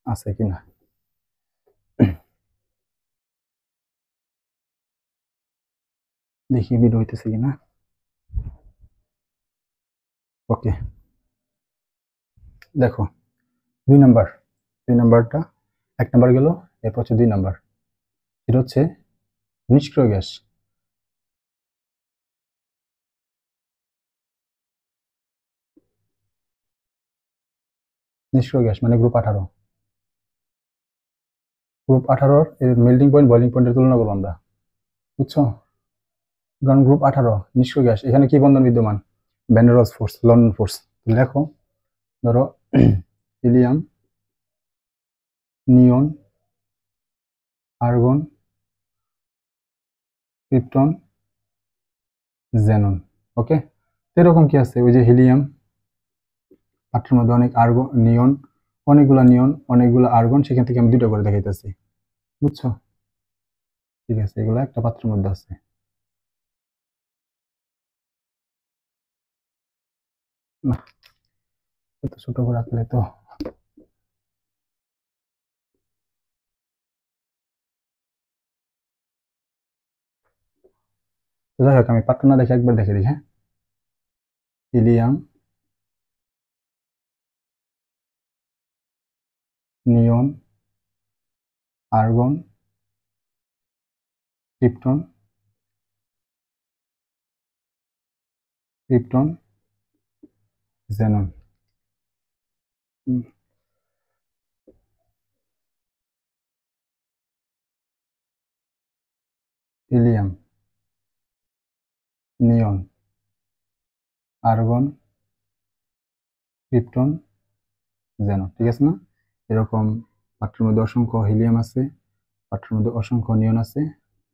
আছে কিনা। দেখি ভিডিও হইতেছে কিনা। ওকে, দেখো 2 নাম্বার, 2 নাম্বারটা 1 নাম্বার গেল, এরপর হচ্ছে 2 নাম্বার। এটা হচ্ছে নিষ্ক্রিয় গ্যাস। নিষ্ক্রিয় গ্যাস মানে গ্রুপ 18। গ্রুপ 18 এর মেল্টিং পয়েন্ট বয়লিং পয়েন্টের তুলনা করবো আমরা। বুঝছো? কারণ গ্রুপ 18 নিষ্ক্রিয় গ্যাস, এখানে কি বন্ধন বিদ্যমান, ভ্যান ডের ওয়ালস ফোর্স, লন্ডন ফোর্স। দেখো, ধরো হিলিয়াম, নিয়ন, আর্গন, ক্রিপ্টন, জেনন। ওকে, এরকম কি আছে, ওই যে হিলিয়াম, পাত্রের মধ্যে অনেক আর্গন, নিয়ন, অনেকগুলো আর্গন, সেখান থেকে আমি 2টা করে দেখাইতেছি। বুঝছো? ঠিক আছে, এগুলো একটা পাত্রের মধ্যে আছে। না, এত ছোট করে রাখলে তো যাই হোক, আমি পাত্র না দেখে একবার দেখে দিই। হ্যাঁ, হিলিয়াম, নিয়ন, আর্গন, ক্রিপ্টন, জেনন। হিলিয়াম, নিয়ন, আর্গন, ক্রিপ্টন, জেনন। ঠিক আছে না? এরকম পাত্রের মধ্যে অসংখ্য হিলিয়াম আছে, পাত্রের মধ্যে অসংখ্য নিয়ন আছে,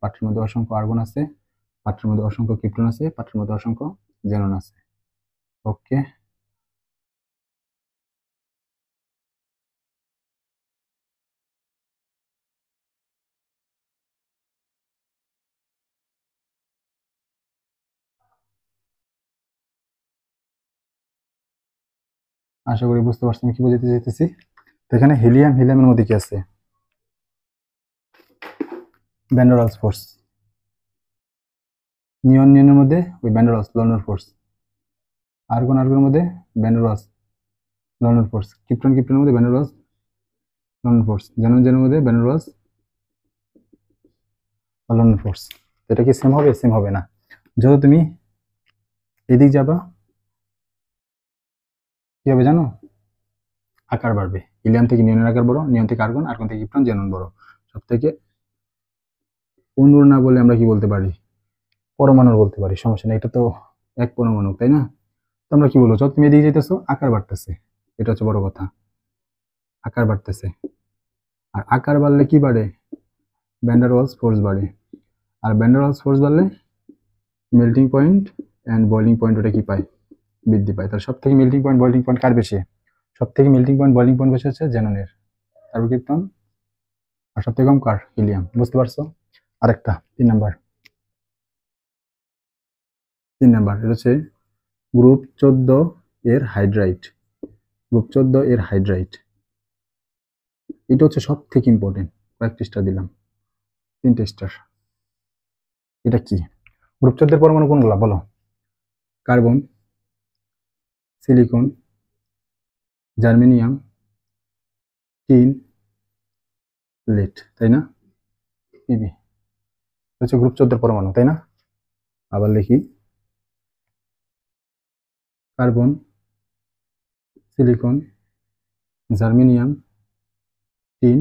পাত্রের মধ্যে অসংখ্য আর্গন আছে, পাত্রের মধ্যে অসংখ্য ক্রিপ্টন আছে, পাত্রের মধ্যে অসংখ্য জেনন আছে। ওকে, আশা করি বুঝতে পারছি আমি কি বোঝাতে চাইতেছি। তো এখানে হিলিয়ামের মধ্যে কি আছে, ভ্যান ডের ওয়ালস ফোর্স। নিয়নের মধ্যে ওই ভ্যান ডের ওয়ালস লন্ডন ফোর্স। আর্গনের মধ্যে ভ্যান ডের ওয়ালস লন্ডন ফোর্স। ক্রিপ্টনের মধ্যে ভ্যান ডের ওয়ালস লন্ডন ফোর্স। জেননের মধ্যে ভ্যান ডের ওয়ালস লন্ডন ফোর্স। এটা কি সেম হবে? সেম হবে না। যত তুমি এদিক যাবা কি হবে জানো? আকার বাড়বে। হিলিয়াম থেকে নিয়নের আকার বড়, নিয়ন থেকে আর্গন, আর্গন থেকে ইলেকট্রন, জেনন বড়। সব থেকে অণুর না বলে আমরা কি বলতে পারি? পরমাণুর বলতে পারি, সমস্যা নেই। এটা তো এক পরমাণু, তাই না? তো আমরা কি বলবো, যত তুমি এদিকে যেতেছো আকার বাড়তেছে, এটা হচ্ছে বড় কথা। আকার বাড়তেছে, আর আকার বাড়লে কি বাড়ে? ভ্যান ডার ওয়ালস ফোর্স বাড়ে। আর ভ্যান ডার ওয়ালস ফোর্স বাড়লে melting point and boiling point ওটা কি পায়? বৃদ্ধি পায়। তার সব থেকে মেল্টিং পয়েন্ট বয়লিং পয়েন্ট কার বেশি? সব থেকে মেল্টিং পয়েন্ট বয়লিং পয়েন্ট বেশি হচ্ছে জেননের, তারপর ক্রিপ্টন, আর সব থেকে কম কার? হিলিয়াম। বুঝতে পারছো? আরেকটা 3 নাম্বার, 3 নাম্বার এটা হচ্ছে গ্রুপ 14 এর হাইড্রাইট। গ্রুপ 14 এর হাইড্রাইট, এটা হচ্ছে সব থেকে ইম্পর্টেন্ট। কয়েকটি স্টার দিলাম, 3টে স্টার। এটা কি? গ্রুপ 14 এর পরমাণু কোনগুলা বলো? Carbon, silicon, germanium, tin, lead, তাই না? পিবি হচ্ছে গ্রুপ 14 এর পরমাণু, তাই না? আবার লিখি, carbon, silicon, germanium, tin,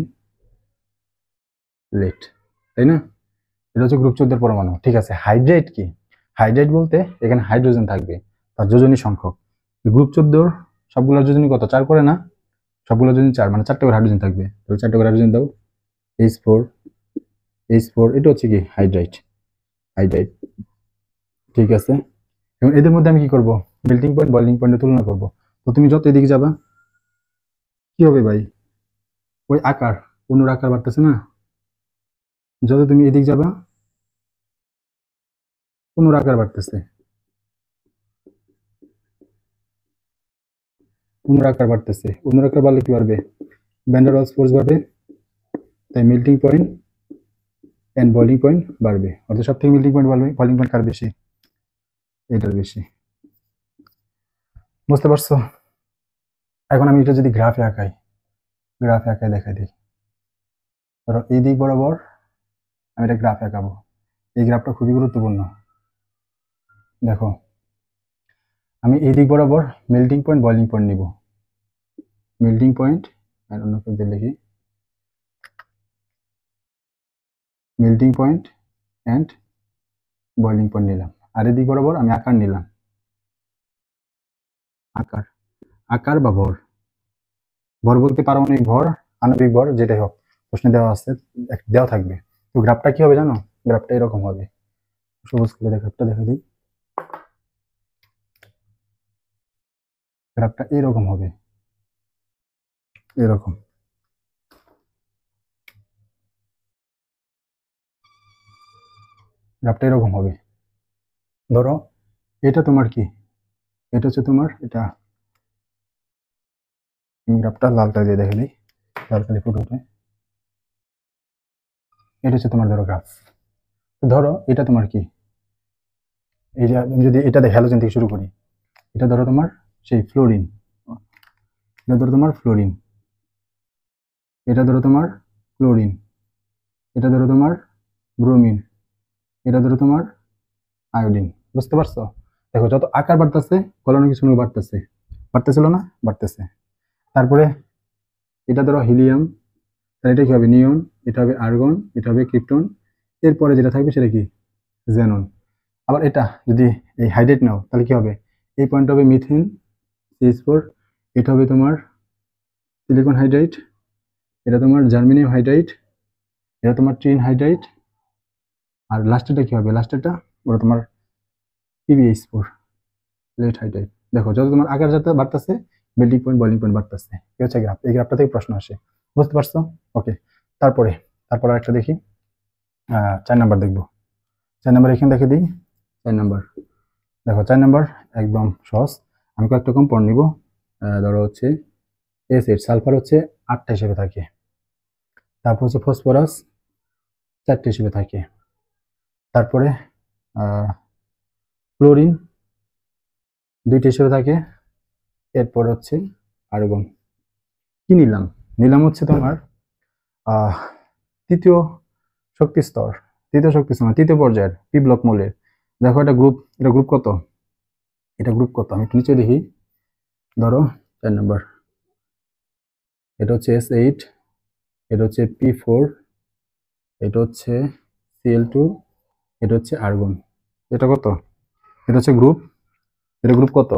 lead, তাই না? এটা হচ্ছে গ্রুপ 14 এর পরমাণু। ঠিক আছে, হাইড্রাইট কি? হাইড্রাইট বলতে এখানে হাইড্রোজেন থাকবে, তার যোজনী সংখ্যক। গ্রুপ 14 সবগুলোর যোজনী কত? 4 করে না? সবগুলোর যোজনী 4, মানে 4টে করে হাইড্রোজেন থাকবে। তাহলে 4টে করে হাইড্রোজেন দাও। H4, H4, এটা হচ্ছে কি? হাইড্রাইট। হাইড্রাইট, ঠিক আছে। এবং এদের মধ্যে আমি কি করব? মেল্টিং পয়েন্ট বয়লিং পয়েন্টের তুলনা করব। তো তুমি যত এদিকে যাবা কি হবে ভাই? ওই আকার, অণুর আকার বাড়তেছে না? যত তুমি এদিক যাবা অণুর আকার বাড়তেছে, অণুর আকার বাড়তেছে। অণুর আকার বাড়লে কি বাড়বে? ভ্যান ডার ওয়ালস ফোর্স বাড়বে, তাই melting point and boiling point বাড়বে। অর্থাৎ সব থেকে মেল্টিং পয়েন্ট বাড়বে, বয়লিং পয়েন্ট কার বেশি? এটার বেশি। বুঝতে পারছো? এখন আমি এটা যদি গ্রাফে আঁকাই, গ্রাফে আঁকায় দেখাই দিই। ধরো এই দিক বরাবর আমি এটা গ্রাফে আঁকাবো। এই গ্রাফটা খুবই গুরুত্বপূর্ণ। দেখো, আমি এই দিক বরাবর মেল্টিং পয়েন্ট বয়লিং পয়েন্ট নিব। মেল্টিং পয়েন্ট, আর অন্য কেউ লিখি, melting point and boiling point নিলাম। আর এদিক বরাবর আমি আকার নিলাম। আকার, আকার বা ভর। ভর বলতে পারমাণবিক ভর, আণবিক ভর, যেটাই হোক প্রশ্নে দেওয়া আছে, দেওয়া থাকবে। তো গ্রাফটা কি হবে জানো? গ্রাফটা এরকম হবে। সবুজ কালারের গ্রাফটা দেখা দিই। গ্রাফটা এরকম হবে, এরকম। গ্রাফটা এরকম হবে। ধরো এটা তোমার কি? এটা হচ্ছে তোমার, এটা গ্রাফটা লালটা দিয়ে দেখে দিই, লাল কালি ফুটে ওঠে। এটা হচ্ছে তোমার ধরো গ্রাফ। ধরো এটা তোমার কি? এই যে আমি যদি এটা দেখে হ্যালোজেন থেকে শুরু করি, এটা ধরো তোমার সেই ফ্লোরিন, এটা ধরো তোমার ফ্লোরিন, এটা ধরো তোমার ক্লোরিন, এটা ধরো তোমার ব্রোমিন, এটা ধরো তোমার আয়োডিন। বুঝতে পারছো? দেখো যত আকার বাড়তেছে গলনের কিছু বাড়তেছে, বাড়তেছিল না? বাড়তেছে। তারপরে এটা ধরো হিলিয়াম, তাহলে এটা কি হবে? নিয়ন, এটা হবে আর্গন, এটা হবে ক্রিপ্টন, এরপরে যেটা থাকবে সেটা কি? জেনন। আবার এটা যদি এই হাইড্রেট নাও তাহলে কি হবে? এই পয়েন্ট হবে মিথেন CH4, এটা হবে তোমার সিলিকন হাইড্রাইট, এটা তোমার জার্মেনিয়াম হাইড্রাইট, এটা তোমার টিন হাইড্রাইট, আর লাস্টেরটা কি হবে? লাস্টেরটা ওটা তোমার PbH4 লেড হাইড্রাইট। দেখো যত তোমার আকার যাতে বাড়তেছে মেল্টিং পয়েন্ট বয়লিং পয়েন্ট বাড়তেছে। এই হচ্ছে গ্রাফ। এই গ্রাফটা থেকে প্রশ্ন আসে। বুঝতে পারছো? ওকে। তারপরে আরেকটা দেখি, 4 নাম্বার দেখবো। 4 নাম্বার এখানে দেখে দিই। 4 নাম্বার দেখো, 4 নাম্বার একদম সহজ। আমি কয়েকটা কম্পাউন্ড নিব। ধরো হচ্ছে অ্যাসিড, সালফার হচ্ছে 8টা হিসেবে থাকে, তারপর হচ্ছে ফসফরাস 4টে হিসেবে থাকে, তারপরে ক্লোরিন 2টা হিসেবে থাকে, এরপর হচ্ছে আর্গন। কি নিলাম? নিলাম হচ্ছে তোমার তৃতীয় শক্তি স্তর, তৃতীয় শক্তি স্তর তৃতীয় পর্যায়ের পি ব্লক মৌলের। দেখো এটা গ্রুপ কত, এটা গ্রুপ কত আমি একটু নিচে দেখি। ধরো 4 নম্বর, এটা হচ্ছে S8, এটা হচ্ছে P4, এটা হচ্ছে Cl2, এটা হচ্ছে আর্গন। এটা কত, এটা হচ্ছে গ্রুপ, এটা গ্রুপ কত,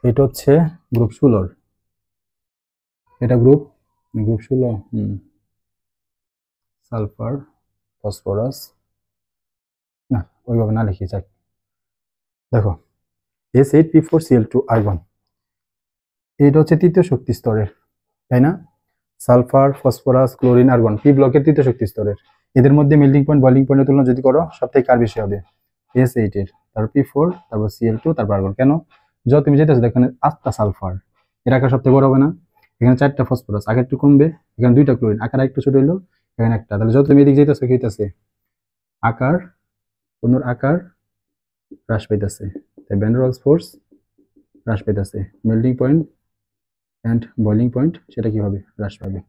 এটা হচ্ছে গ্রুপ 16, এটা গ্রুপ 16। সালফার ফসফরাস, না ওইভাবে না লিখি যাক। দেখো S8P4Cl2 আর্গন, এটা হচ্ছে তৃতীয় শক্তি স্তরের, তাই না? Sulphur phosphorus chlorine argon P ব্লকের তৃতীয় শক্তি স্তরের। এদের মধ্যে মেল্টিং পয়েন্ট বয়লিং পয়েন্টের তুলনা যদি করো সবথেকে কার বেশি হবে? S8 এর, তারপর P4, তারপর Cl2, তারপর আর্গন। কেন? যত তুমি যেতেছো এখানে 8টা সালফার, এর আকার সবথেকে বড় হবে না? এখানে 4টা ফসফরাস, আকার একটু কমবে, এখানে 2টা ক্লোরিন, আকার একটু ছোট হইলো, এখানে একটা। তাহলে যত তুমি এদিকে যেতেছো কি হইতাছে? আকার, অন্যর আকার হ্রাস পাইতেছে, তাই ভ্যান ডার ওয়ালস ফোর্স হ্রাস পাইতেছে। Melting point and boiling point সেটা কি হবে? হ্রাস পাবে।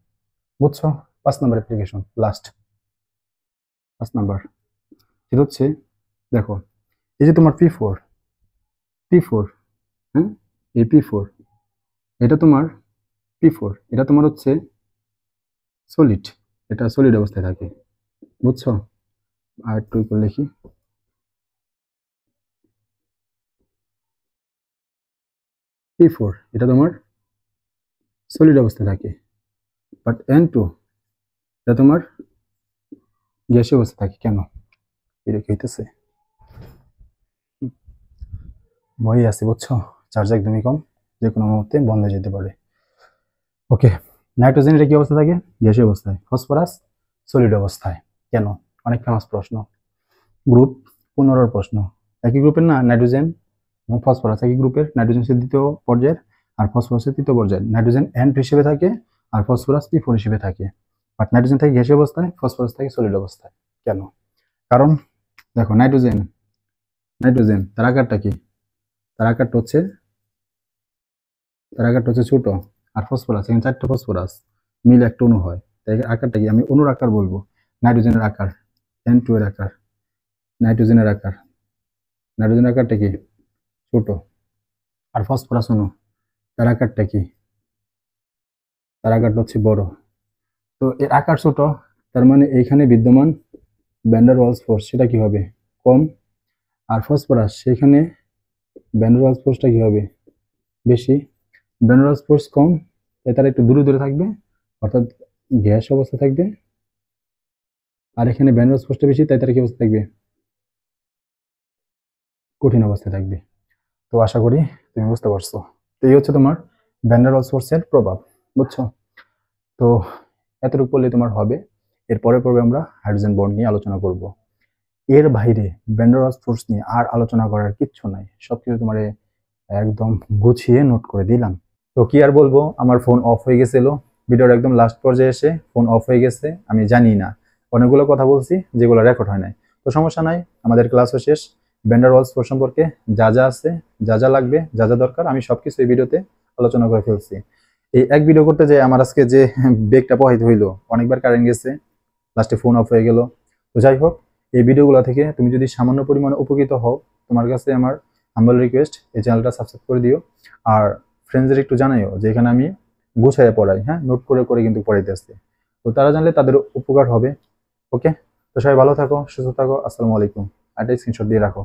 বুঝছো? 5 নম্বর অ্যাপ্লিকেশন লাস্ট, 5 নাম্বার। এটা হচ্ছে দেখো এই যে তোমার P4, হ্যাঁ এই P4, এটা তোমার P4, এটা তোমার হচ্ছে সলিড, এটা সলিড অবস্থায় থাকে, বুঝছো? আর একটু করে লিখি, P4 এটা তোমার সলিড অবস্থায় থাকে, বাট N2 এটা তোমার গ্যাসীয় অবস্থায় থাকে। কেন? এটা হইতেছে ভয় আছে, বুঝছো? চার্জ একদমই কম, যে কোনো মুহূর্তে বন্ধ হয়ে যেতে পারে। ওকে, নাইট্রোজেন এটা কি অবস্থা থাকে? গ্যাসীয় অবস্থায়। ফসফরাস সলিড অবস্থায়। কেন? অনেক ফেমাস প্রশ্ন, গ্রুপ 15 প্রশ্ন। একই গ্রুপের না নাইট্রোজেন এবং ফসফরাস, একই গ্রুপের, নাইট্রোজেন দ্বিতীয় পর্যায়ের আর ফসফরাসের তৃতীয় পর্যায়ের। নাইট্রোজেন N হিসেবে থাকে আর ফসফরাস P4 হিসেবে থাকে, বাট নাইট্রোজেন থাকে গ্যাসীয় অবস্থায়, ফসফরাস থাকে সলিড অবস্থায়। কেন? কারণ দেখো নাইট্রোজেন তার আকারটা কি? তার আকারটা হচ্ছে ছোট, আর ফসফরাস এখানে 4টা ফসফরাস মিলে একটা অণু হয়, তাই আকারটা কি? আমি অণুর আকার বলবো, নাইট্রোজেনের আকার, N2 এর আকার, নাইট্রোজেনের আকারটা কি? ছোট। আর ফসফরাস অণু তার আকারটা কি? তার আকারটা হচ্ছে বড়। তো এর আকার ছোট, তার মানে এইখানে বিদ্যমান ভ্যান ডার ওয়ালস ফোর্স সেটা কি হবে? কম। আর ফসফরাস সেখানে ভ্যান ডার ওয়ালস ফোর্সটা কি হবে? বেশি। ভ্যান ডার ওয়ালস ফোর্স কম, তাই তারা একটু দূরে দূরে থাকবে, অর্থাৎ গ্যাস অবস্থা থাকবে। আর এখানে ভ্যান ডার ওয়ালস ফোর্সটা বেশি, তাই তারা কি অবস্থা থাকবে? কঠিন অবস্থায় থাকবে। তো আশা করি তুমি বুঝতে পারছো। তো এই হচ্ছে তোমার ভ্যান ডার ওয়ালস ফোর্সের প্রভাব, বুঝছো? তো এতটুকু পড়লে তোমার হবে। এর পরে পর্বে আমরা হাইড্রোজেন বন্ড নিয়ে আলোচনা করব। এর বাইরে ভ্যান ডার ওয়ালস ফোর্স নিয়ে আর আলোচনা করার কিচ্ছু নাই, সবকিছু তোমার একদম গুছিয়ে নোট করে দিলাম। তো কি আর বলবো, আমার ফোন অফ হয়ে গেছিল, ভিডিওর একদম লাস্ট পর্যায়ে এসে ফোন অফ হয়ে গেছে। আমি জানি না, অনেকগুলো কথা বলছি যেগুলো রেকর্ড হয় নাই। তো সমস্যা নাই, আমাদের ক্লাসও শেষ। ভ্যান ডার ওয়ালস ফোর্স সম্পর্কে যা যা আছে, যা যা লাগবে, যা যা দরকার, আমি সবকিছু এই ভিডিওতে আলোচনা করে ফেলছি। এই এক ভিডিও করতে যে আমার আজকে যে বেগটা প্রবাহিত হইলো, অনেকবার কারেন্ট গেছে, লাস্টে ফোন অফ হয়ে গেল। তো যাই হোক, এই ভিডিওগুলো থেকে তুমি যদি সামান্য পরিমাণে উপকৃত হও, তোমার কাছে আমার হাম্বল রিকোয়েস্ট, এই চ্যানেলটা সাবস্ক্রাইব করে দিও। আর ফ্রেন্ডসদের একটু জানাইও যে এখানে আমি গুছাইয়া পড়াই, হ্যাঁ, নোট করে করে কিন্তু পড়াইতে আসছি। তো তারা জানলে তাদের উপকার হবে। ওকে, তো সবাই ভালো থাকো, সুস্থ থাকো, আসসালামু আলাইকুম। আর একটা স্ক্রিনশট দিয়ে রাখো।